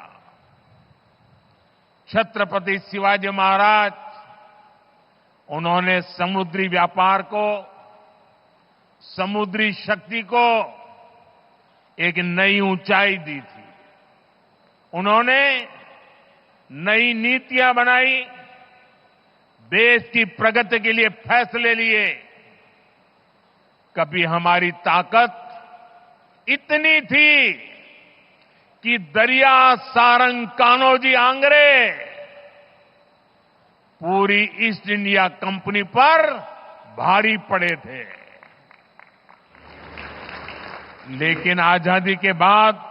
छत्रपति शिवाजी महाराज, उन्होंने समुद्री व्यापार को, समुद्री शक्ति को एक नई ऊंचाई दी थी। उन्होंने नई नीतियां बनाई, देश की प्रगति के लिए फैसले लिए। कभी हमारी ताकत इतनी थी कि दरिया सारंग कान्होजी आंग्रे पूरी ईस्ट इंडिया कंपनी पर भारी पड़े थे। लेकिन आजादी के बाद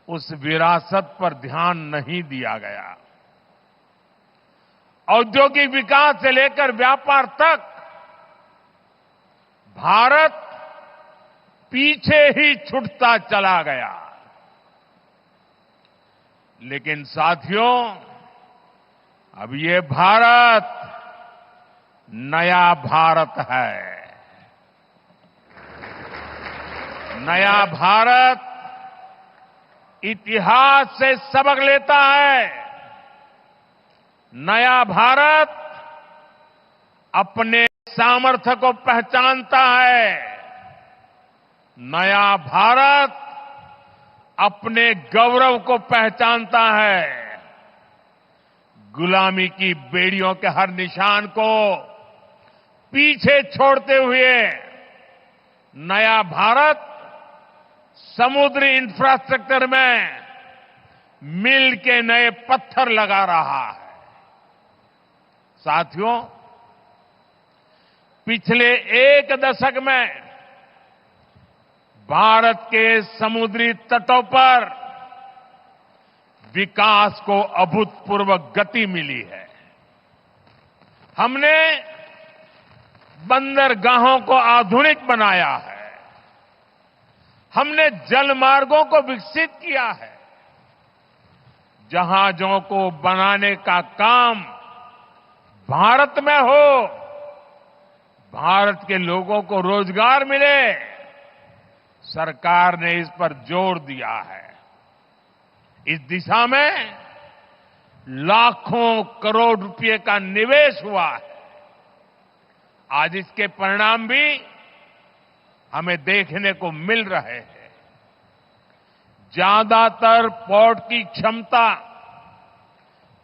उस विरासत पर ध्यान नहीं दिया गया। औद्योगिक विकास से लेकर व्यापार तक भारत पीछे ही छूटता चला गया। लेकिन साथियों, अब ये भारत नया भारत है। नया भारत इतिहास से सबक लेता है। नया भारत अपने सामर्थ्य को पहचानता है। नया भारत अपने गौरव को पहचानता है। गुलामी की बेड़ियों के हर निशान को पीछे छोड़ते हुए नया भारत समुद्री इंफ्रास्ट्रक्चर में मिल के नए पत्थर लगा रहा है। साथियों, पिछले एक दशक में भारत के समुद्री तटों पर विकास को अभूतपूर्व गति मिली है। हमने बंदरगाहों को आधुनिक बनाया है। हमने जल मार्गों को विकसित किया है। जहाजों को बनाने का काम भारत में हो, भारत के लोगों को रोजगार मिले, सरकार ने इस पर जोर दिया है। इस दिशा में लाखों करोड़ रुपए का निवेश हुआ है। आज इसके परिणाम भी हमें देखने को मिल रहे हैं। ज्यादातर पोर्ट की क्षमता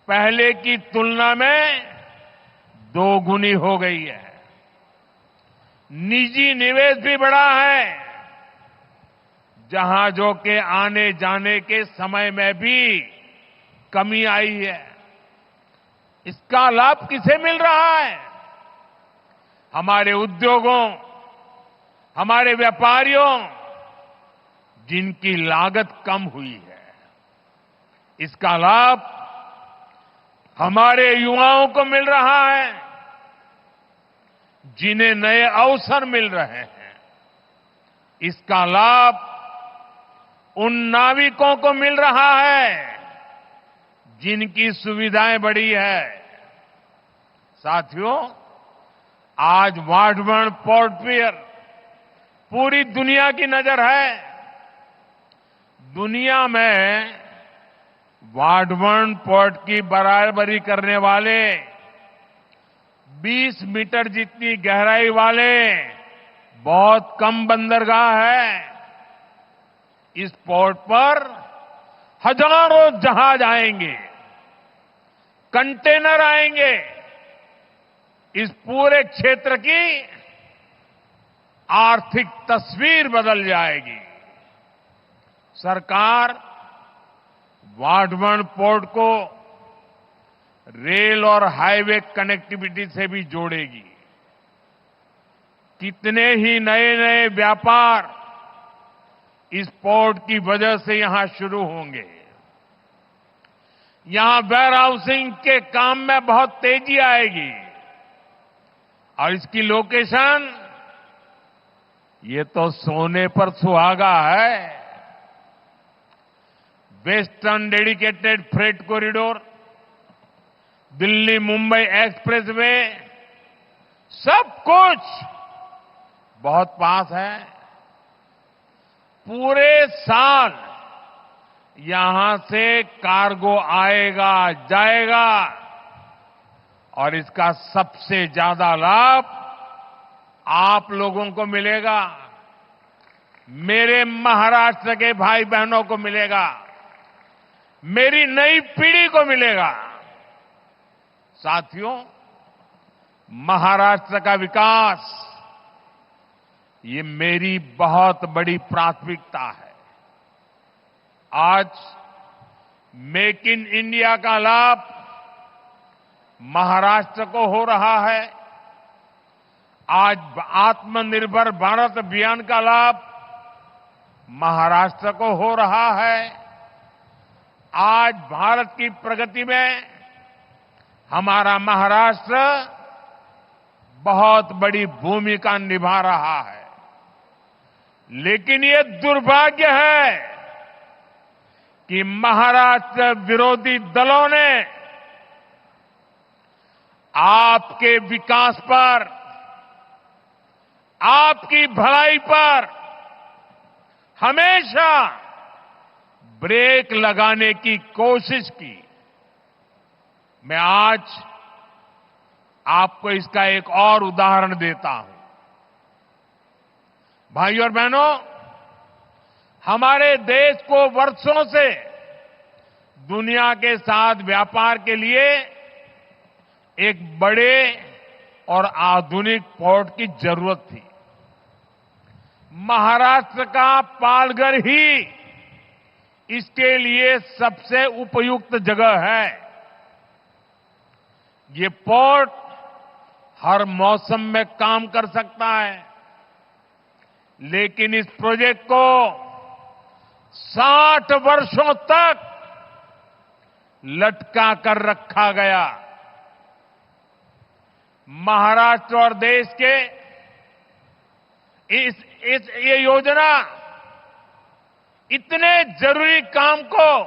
पहले की तुलना में दोगुनी हो गई है। निजी निवेश भी बढ़ा है। जहाजों के आने जाने के समय में भी कमी आई है। इसका लाभ किसे मिल रहा है? हमारे उद्योगों, हमारे व्यापारियों, जिनकी लागत कम हुई है। इसका लाभ हमारे युवाओं को मिल रहा है, जिन्हें नए अवसर मिल रहे हैं। इसका लाभ उन नाविकों को मिल रहा है जिनकी सुविधाएं बढ़ी है। साथियों, आज वाडवर्ण पोर्ट पियर पूरी दुनिया की नजर है। दुनिया में वाडवर्ण पोर्ट की बराबरी करने वाले 20 मीटर जितनी गहराई वाले बहुत कम बंदरगाह है। इस पोर्ट पर हजारों जहाज आएंगे, कंटेनर आएंगे। इस पूरे क्षेत्र की आर्थिक तस्वीर बदल जाएगी। सरकार वाडवर्ण पोर्ट को रेल और हाईवे कनेक्टिविटी से भी जोड़ेगी। कितने ही नए नए व्यापार इस पोर्ट की वजह से यहां शुरू होंगे। यहां वेयर हाउसिंग के काम में बहुत तेजी आएगी और इसकी लोकेशन ये तो सोने पर सुहागा है। Western dedicated freight corridor, Delhi Mumbai express way, सब कुछ बहुत पास है। पूरे साल यहां से कार्गो आएगा जाएगा और इसका सबसे ज्यादा लाभ आप लोगों को मिलेगा, मेरे महाराष्ट्र के भाई बहनों को मिलेगा, मेरी नई पीढ़ी को मिलेगा। साथियों, महाराष्ट्र का विकास ये मेरी बहुत बड़ी प्राथमिकता है। आज मेक इन इंडिया का लाभ महाराष्ट्र को हो रहा है। आज आत्मनिर्भर भारत अभियान का लाभ महाराष्ट्र को हो रहा है। आज भारत की प्रगति में हमारा महाराष्ट्र बहुत बड़ी भूमिका निभा रहा है। लेकिन ये दुर्भाग्य है कि महाराष्ट्र विरोधी दलों ने आपके विकास पर, आपकी भलाई पर हमेशा ब्रेक लगाने की कोशिश की। मैं आज आपको इसका एक और उदाहरण देता हूं। भाइयों और बहनों, हमारे देश को वर्षों से दुनिया के साथ व्यापार के लिए एक बड़े और आधुनिक पोर्ट की जरूरत थी। महाराष्ट्र का पालघर ही इसके लिए सबसे उपयुक्त जगह है। ये पोर्ट हर मौसम में काम कर सकता है, लेकिन इस प्रोजेक्ट को 60 वर्षों तक लटका कर रखा गया। महाराष्ट्र और देश के ये योजना इतने जरूरी काम को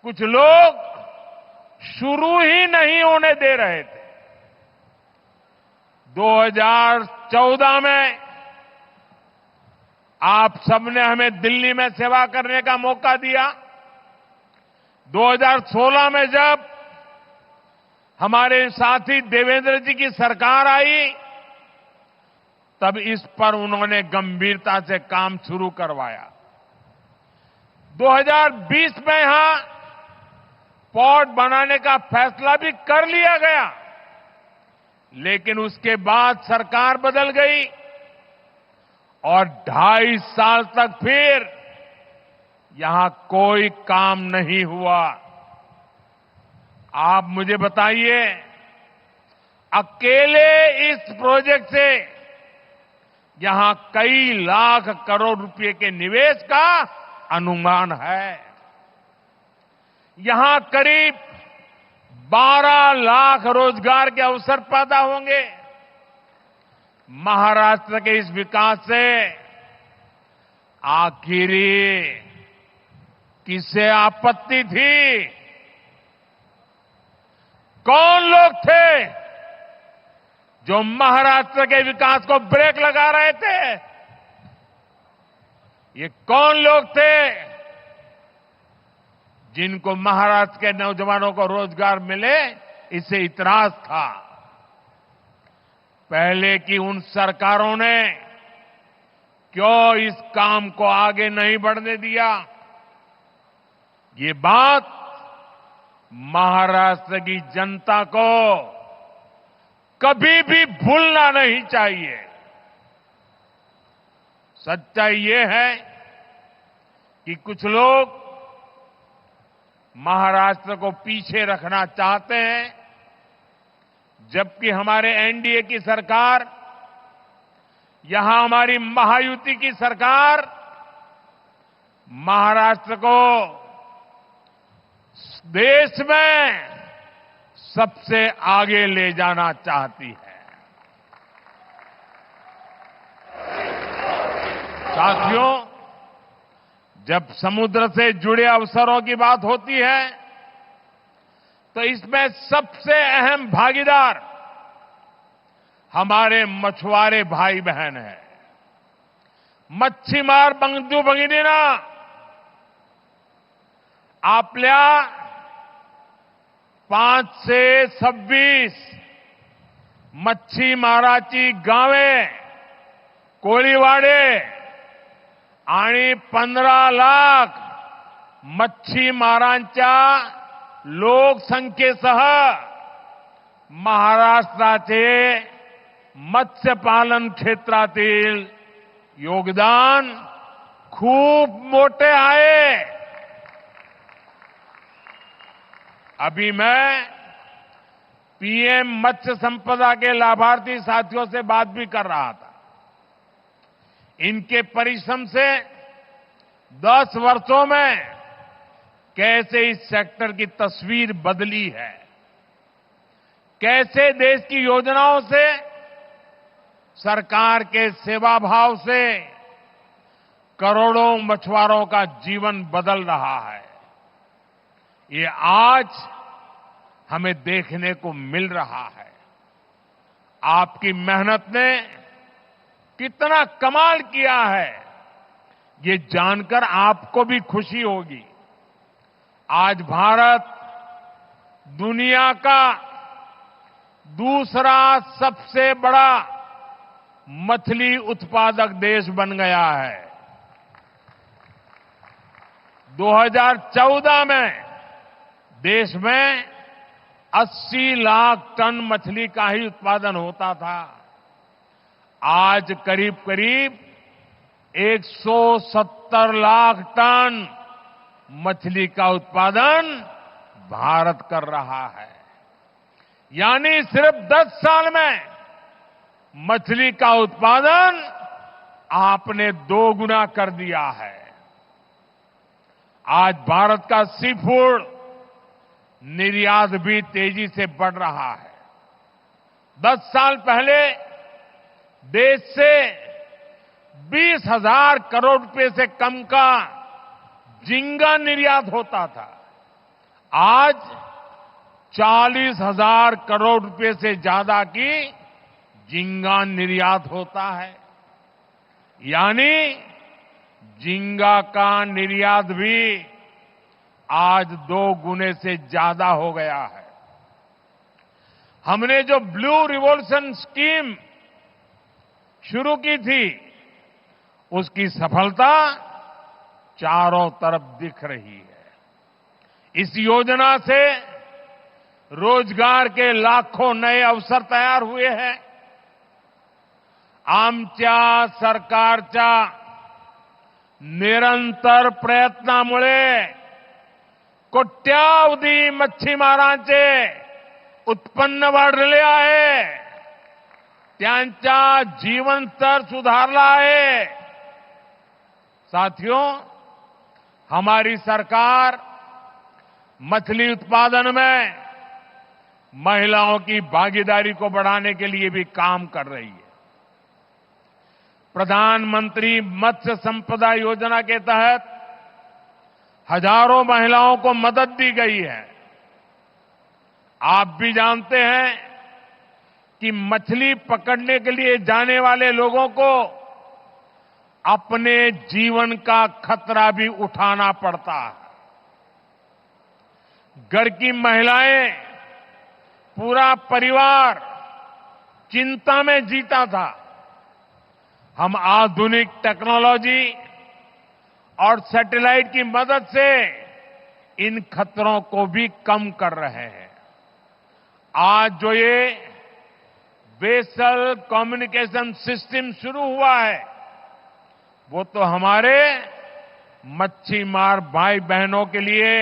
कुछ लोग शुरू ही नहीं होने दे रहे थे। 2014 में आप सबने हमें दिल्ली में सेवा करने का मौका दिया। 2016 में जब हमारे साथी देवेंद्र जी की सरकार आई, तब इस पर उन्होंने गंभीरता से काम शुरू करवाया। 2020 में यहां पोर्ट बनाने का फैसला भी कर लिया गया, लेकिन उसके बाद सरकार बदल गई और 2.5 साल तक फिर यहां कोई काम नहीं हुआ। आप मुझे बताइए, अकेले इस प्रोजेक्ट से यहां कई लाख करोड़ रुपए के निवेश का अनुमान है। यहां करीब 12 लाख रोजगार के अवसर पैदा होंगे। महाराष्ट्र के इस विकास से आखिरी किसे आपत्ति थी? कौन लोग थे जो महाराष्ट्र के विकास को ब्रेक लगा रहे थे? ये कौन लोग थे जिनको महाराष्ट्र के नौजवानों को रोजगार मिले इससे इतराज था? पहले की उन सरकारों ने क्यों इस काम को आगे नहीं बढ़ने दिया? ये बात महाराष्ट्र की जनता को कभी भी भूलना नहीं चाहिए। सच्चाई ये है कि कुछ लोग महाराष्ट्र को पीछे रखना चाहते हैं, जबकि हमारे एनडीए की सरकार, यहां हमारी महायुति की सरकार महाराष्ट्र को देश में सबसे आगे ले जाना चाहती है। साथियों, जब समुद्र से जुड़े अवसरों की बात होती है तो इसमें सबसे अहम भागीदार हमारे मछुआरे भाई बहन हैं। मच्छीमार बंधू भगिनींना, आपल्या 5 से 26 मच्छीमाराची गावे, कोळीवाडे आणि 15 लाख मच्छीमारांच्या लोकसंख्येसह महाराष्ट्राचे मत्स्यपालन क्षेत्रातील योगदान खूप मोठे आहे। अभी मैं पीएम मत्स्य संपदा के लाभार्थी साथियों से बात भी कर रहा था। इनके परिश्रम से 10 वर्षों में कैसे इस सेक्टर की तस्वीर बदली है, कैसे देश की योजनाओं से, सरकार के सेवा भाव से करोड़ों मछुआरों का जीवन बदल रहा है। ये आज हमें देखने को मिल रहा है। आपकी मेहनत ने कितना कमाल किया है। ये जानकर आपको भी खुशी होगी, आज भारत दुनिया का दूसरा सबसे बड़ा मछली उत्पादक देश बन गया है। 2014 में देश में 80 लाख टन मछली का ही उत्पादन होता था। आज करीब करीब 170 लाख टन मछली का उत्पादन भारत कर रहा है। यानी सिर्फ 10 साल में मछली का उत्पादन आपने 2 गुना कर दिया है। आज भारत का सी फूड निर्यात भी तेजी से बढ़ रहा है। 10 साल पहले देश से 20,000 करोड़ रुपए से कम का झींगा निर्यात होता था। आज 40,000 करोड़ रुपए से ज्यादा की झींगा निर्यात होता है। यानी झींगा का निर्यात भी आज 2 गुने से ज्यादा हो गया है। हमने जो ब्लू रिवॉल्यूशन स्कीम शुरू की थी, उसकी सफलता चारों तरफ दिख रही है। इस योजना से रोजगार के लाखों नए अवसर तैयार हुए हैं। आमच्या सरकारच्या निरंतर प्रयत्नामुळे कोट्यावधी मच्छीमारांचे उत्पन्न वाढले आहे, त्यांचा जीवन स्तर सुधारला आहे। साथियों, हमारी सरकार मछली उत्पादन में महिलाओं की भागीदारी को बढ़ाने के लिए भी काम कर रही है। प्रधानमंत्री मत्स्य संपदा योजना के तहत हजारों महिलाओं को मदद दी गई है। आप भी जानते हैं कि मछली पकड़ने के लिए जाने वाले लोगों को अपने जीवन का खतरा भी उठाना पड़ता है। घर की महिलाएं, पूरा परिवार चिंता में जीता था। हम आधुनिक टेक्नोलॉजी और सैटेलाइट की मदद से इन खतरों को भी कम कर रहे हैं। आज जो ये वेसल कम्युनिकेशन सिस्टम शुरू हुआ है, वो तो हमारे मच्छी मार भाई बहनों के लिए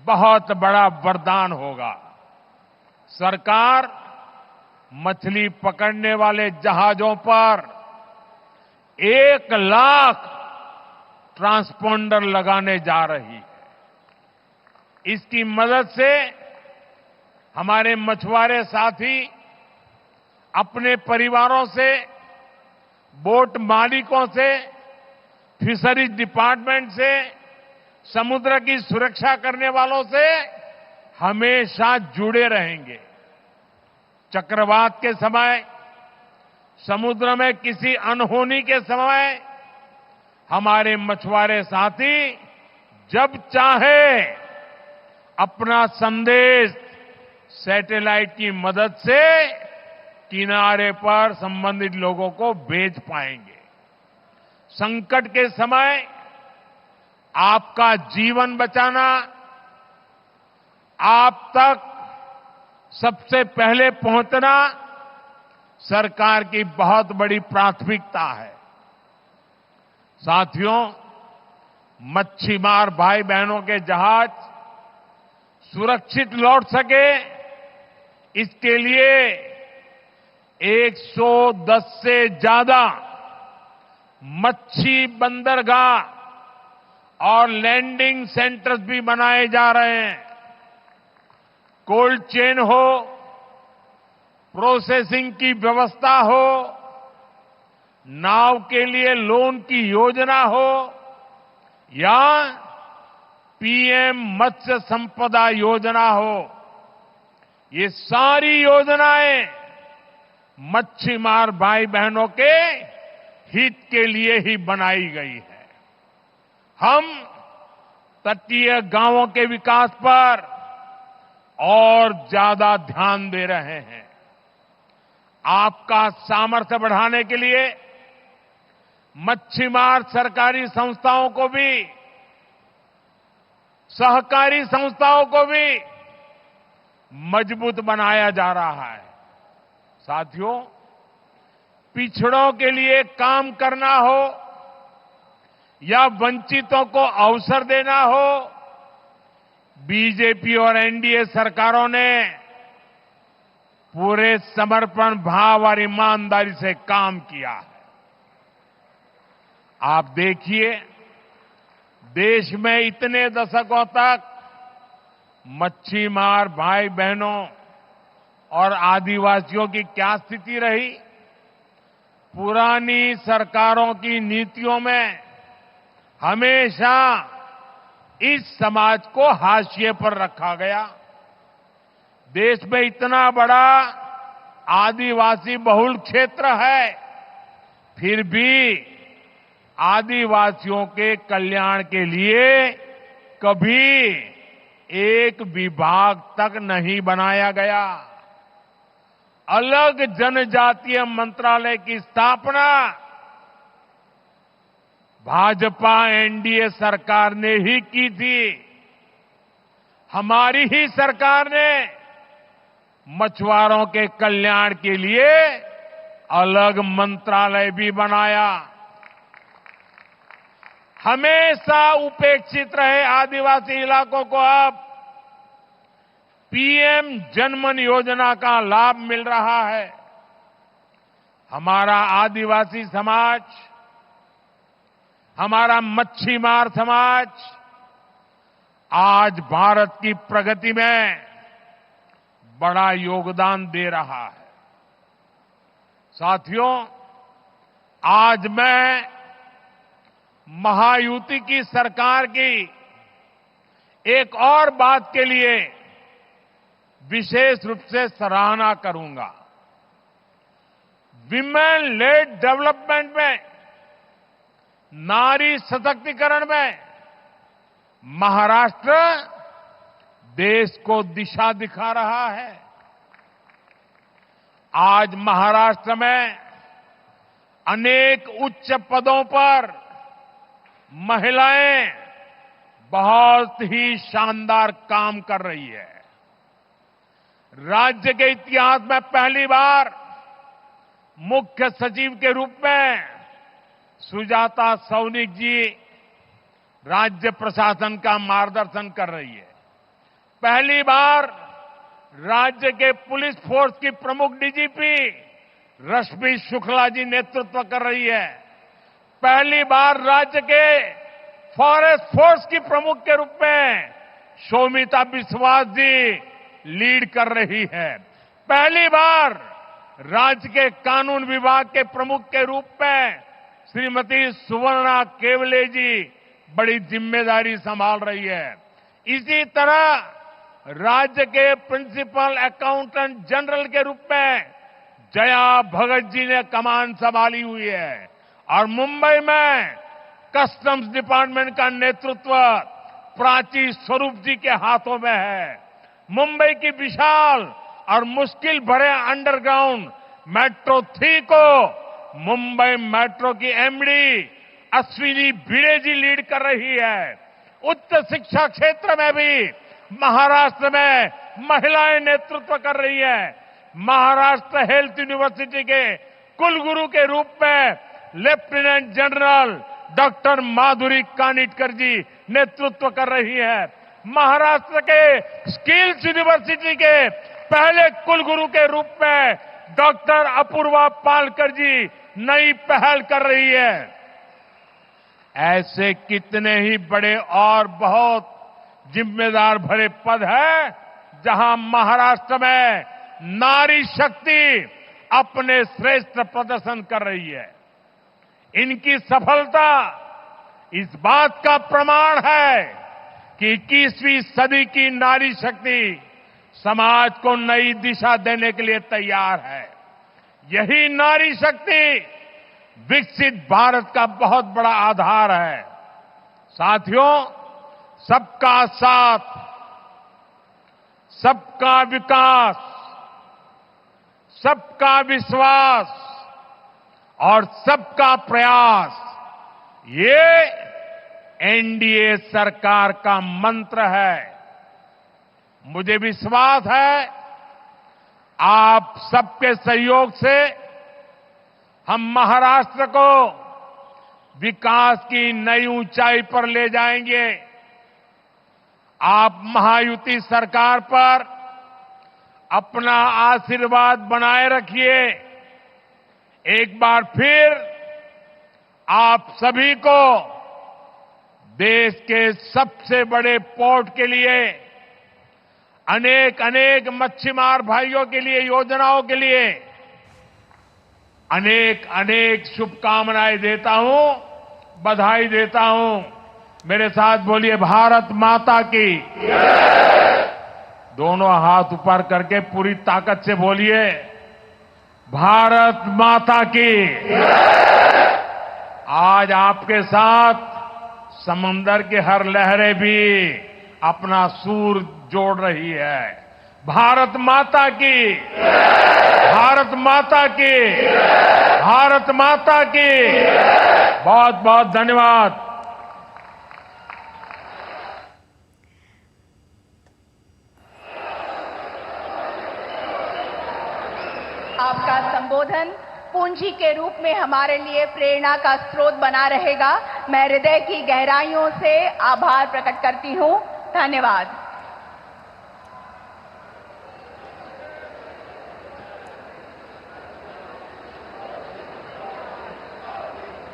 बहुत बड़ा वरदान होगा। सरकार मछली पकड़ने वाले जहाजों पर 1 लाख ट्रांसपोंडर लगाने जा रही है। इसकी मदद से हमारे मछुआरे साथी अपने परिवारों से, बोट मालिकों से, फिशरीज डिपार्टमेंट से, समुद्र की सुरक्षा करने वालों से हमेशा जुड़े रहेंगे। चक्रवात के समय, समुद्र में किसी अनहोनी के समय हमारे मछुआरे साथी जब चाहे अपना संदेश सैटेलाइट की मदद से किनारे पर संबंधित लोगों को भेज पाएंगे। संकट के समय आपका जीवन बचाना आप तक सबसे पहले पहुंचना सरकार की बहुत बड़ी प्राथमिकता है। साथियों, मच्छीमार भाई बहनों के जहाज सुरक्षित लौट सके, इसके लिए 110 से ज्यादा मच्छी बंदरगाह और लैंडिंग सेंटर्स भी बनाए जा रहे हैं। कोल्ड चेन हो, प्रोसेसिंग की व्यवस्था हो, नाव के लिए लोन की योजना हो या पीएम मत्स्य संपदा योजना हो, ये सारी योजनाएं मच्छीमार भाई बहनों के हित के लिए ही बनाई गई है। हम तटीय गांवों के विकास पर और ज्यादा ध्यान दे रहे हैं। आपका सामर्थ्य बढ़ाने के लिए मच्छीमार सरकारी संस्थाओं को भी, सहकारी संस्थाओं को भी मजबूत बनाया जा रहा है। साथियों, पिछड़ों के लिए काम करना हो या वंचितों को अवसर देना हो, बीजेपी और एनडीए सरकारों ने पूरे समर्पण भाव और ईमानदारी से काम किया है। आप देखिए, देश में इतने दशकों तक मच्छीमार भाई बहनों और आदिवासियों की क्या स्थिति रही। पुरानी सरकारों की नीतियों में हमेशा इस समाज को हाशिए पर रखा गया। देश में इतना बड़ा आदिवासी बहुल क्षेत्र है, फिर भी आदिवासियों के कल्याण के लिए कभी एक विभाग तक नहीं बनाया गया। अलग जनजातीय मंत्रालय की स्थापना भाजपा एनडीए सरकार ने ही की थी। हमारी ही सरकार ने मछुआरों के कल्याण के लिए अलग मंत्रालय भी बनाया। हमेशा उपेक्षित रहे आदिवासी इलाकों को अब पीएम जनमन योजना का लाभ मिल रहा है। हमारा आदिवासी समाज, हमारा मच्छीमार समाज आज भारत की प्रगति में बड़ा योगदान दे रहा है। साथियों, आज मैं महायुति की सरकार की एक और बात के लिए विशेष रूप से सराहना करूंगा। विमेन लेड डेवलपमेंट में, नारी सशक्तिकरण में महाराष्ट्र देश को दिशा दिखा रहा है। आज महाराष्ट्र में अनेक उच्च पदों पर महिलाएं बहुत ही शानदार काम कर रही है। राज्य के इतिहास में पहली बार मुख्य सचिव के रूप में सुजाता सौनिक जी राज्य प्रशासन का मार्गदर्शन कर रही है। पहली बार राज्य के पुलिस फोर्स की प्रमुख डीजीपी रश्मि शुक्ला जी नेतृत्व कर रही है। पहली बार राज्य के फॉरेस्ट फोर्स की प्रमुख के रूप में शोमिता बिस्वास जी लीड कर रही है। पहली बार राज्य के कानून विभाग के प्रमुख के रूप में श्रीमती सुवर्णा केवले जी बड़ी जिम्मेदारी संभाल रही है। इसी तरह राज्य के प्रिंसिपल अकाउंटेंट जनरल के रूप में जया भगत जी ने कमान संभाली हुई है और मुंबई में कस्टम्स डिपार्टमेंट का नेतृत्व प्राची स्वरूप जी के हाथों में है। मुंबई की विशाल और मुश्किल भरे अंडरग्राउंड मेट्रो 3 को मुंबई मेट्रो की एमडी अश्विनी भिड़े जी लीड कर रही है। उच्च शिक्षा क्षेत्र में भी महाराष्ट्र में महिलाएं नेतृत्व कर रही है। महाराष्ट्र हेल्थ यूनिवर्सिटी के कुलगुरु के रूप में लेफ्टिनेंट जनरल डॉक्टर माधुरी कानिटकर जी नेतृत्व कर रही है। महाराष्ट्र के स्किल्स यूनिवर्सिटी के पहले कुलगुरु के रूप में डॉक्टर अपूर्वा पालकर जी नई पहल कर रही है। ऐसे कितने ही बड़े और बहुत जिम्मेदार भरे पद हैं जहां महाराष्ट्र में नारी शक्ति अपने श्रेष्ठ प्रदर्शन कर रही है। इनकी सफलता इस बात का प्रमाण है कि 21वीं सदी की नारी शक्ति समाज को नई दिशा देने के लिए तैयार है। यही नारी शक्ति विकसित भारत का बहुत बड़ा आधार है। साथियों, सबका साथ, सबका विकास, सबका विश्वास और सबका प्रयास, ये एनडीए सरकार का मंत्र है। मुझे विश्वास है आप सबके सहयोग से हम महाराष्ट्र को विकास की नई ऊंचाई पर ले जाएंगे। आप महायुति सरकार पर अपना आशीर्वाद बनाए रखिए। एक बार फिर आप सभी को देश के सबसे बड़े पोर्ट के लिए, अनेक अनेक मच्छीमार भाइयों के लिए, योजनाओं के लिए अनेक अनेक शुभकामनाएं देता हूं, बधाई देता हूं। मेरे साथ बोलिए भारत माता की। दोनों हाथ ऊपर करके पूरी ताकत से बोलिए भारत माता की। आज आपके साथ समंदर की हर लहरें भी अपना सूर जोड़ रही है। भारत माता की, भारत माता की, भारत माता की। बहुत बहुत धन्यवाद। आपका संबोधन पूंजी के रूप में हमारे लिए प्रेरणा का स्रोत बना रहेगा। मैं हृदय की गहराइयों से आभार प्रकट करती हूं। धन्यवाद।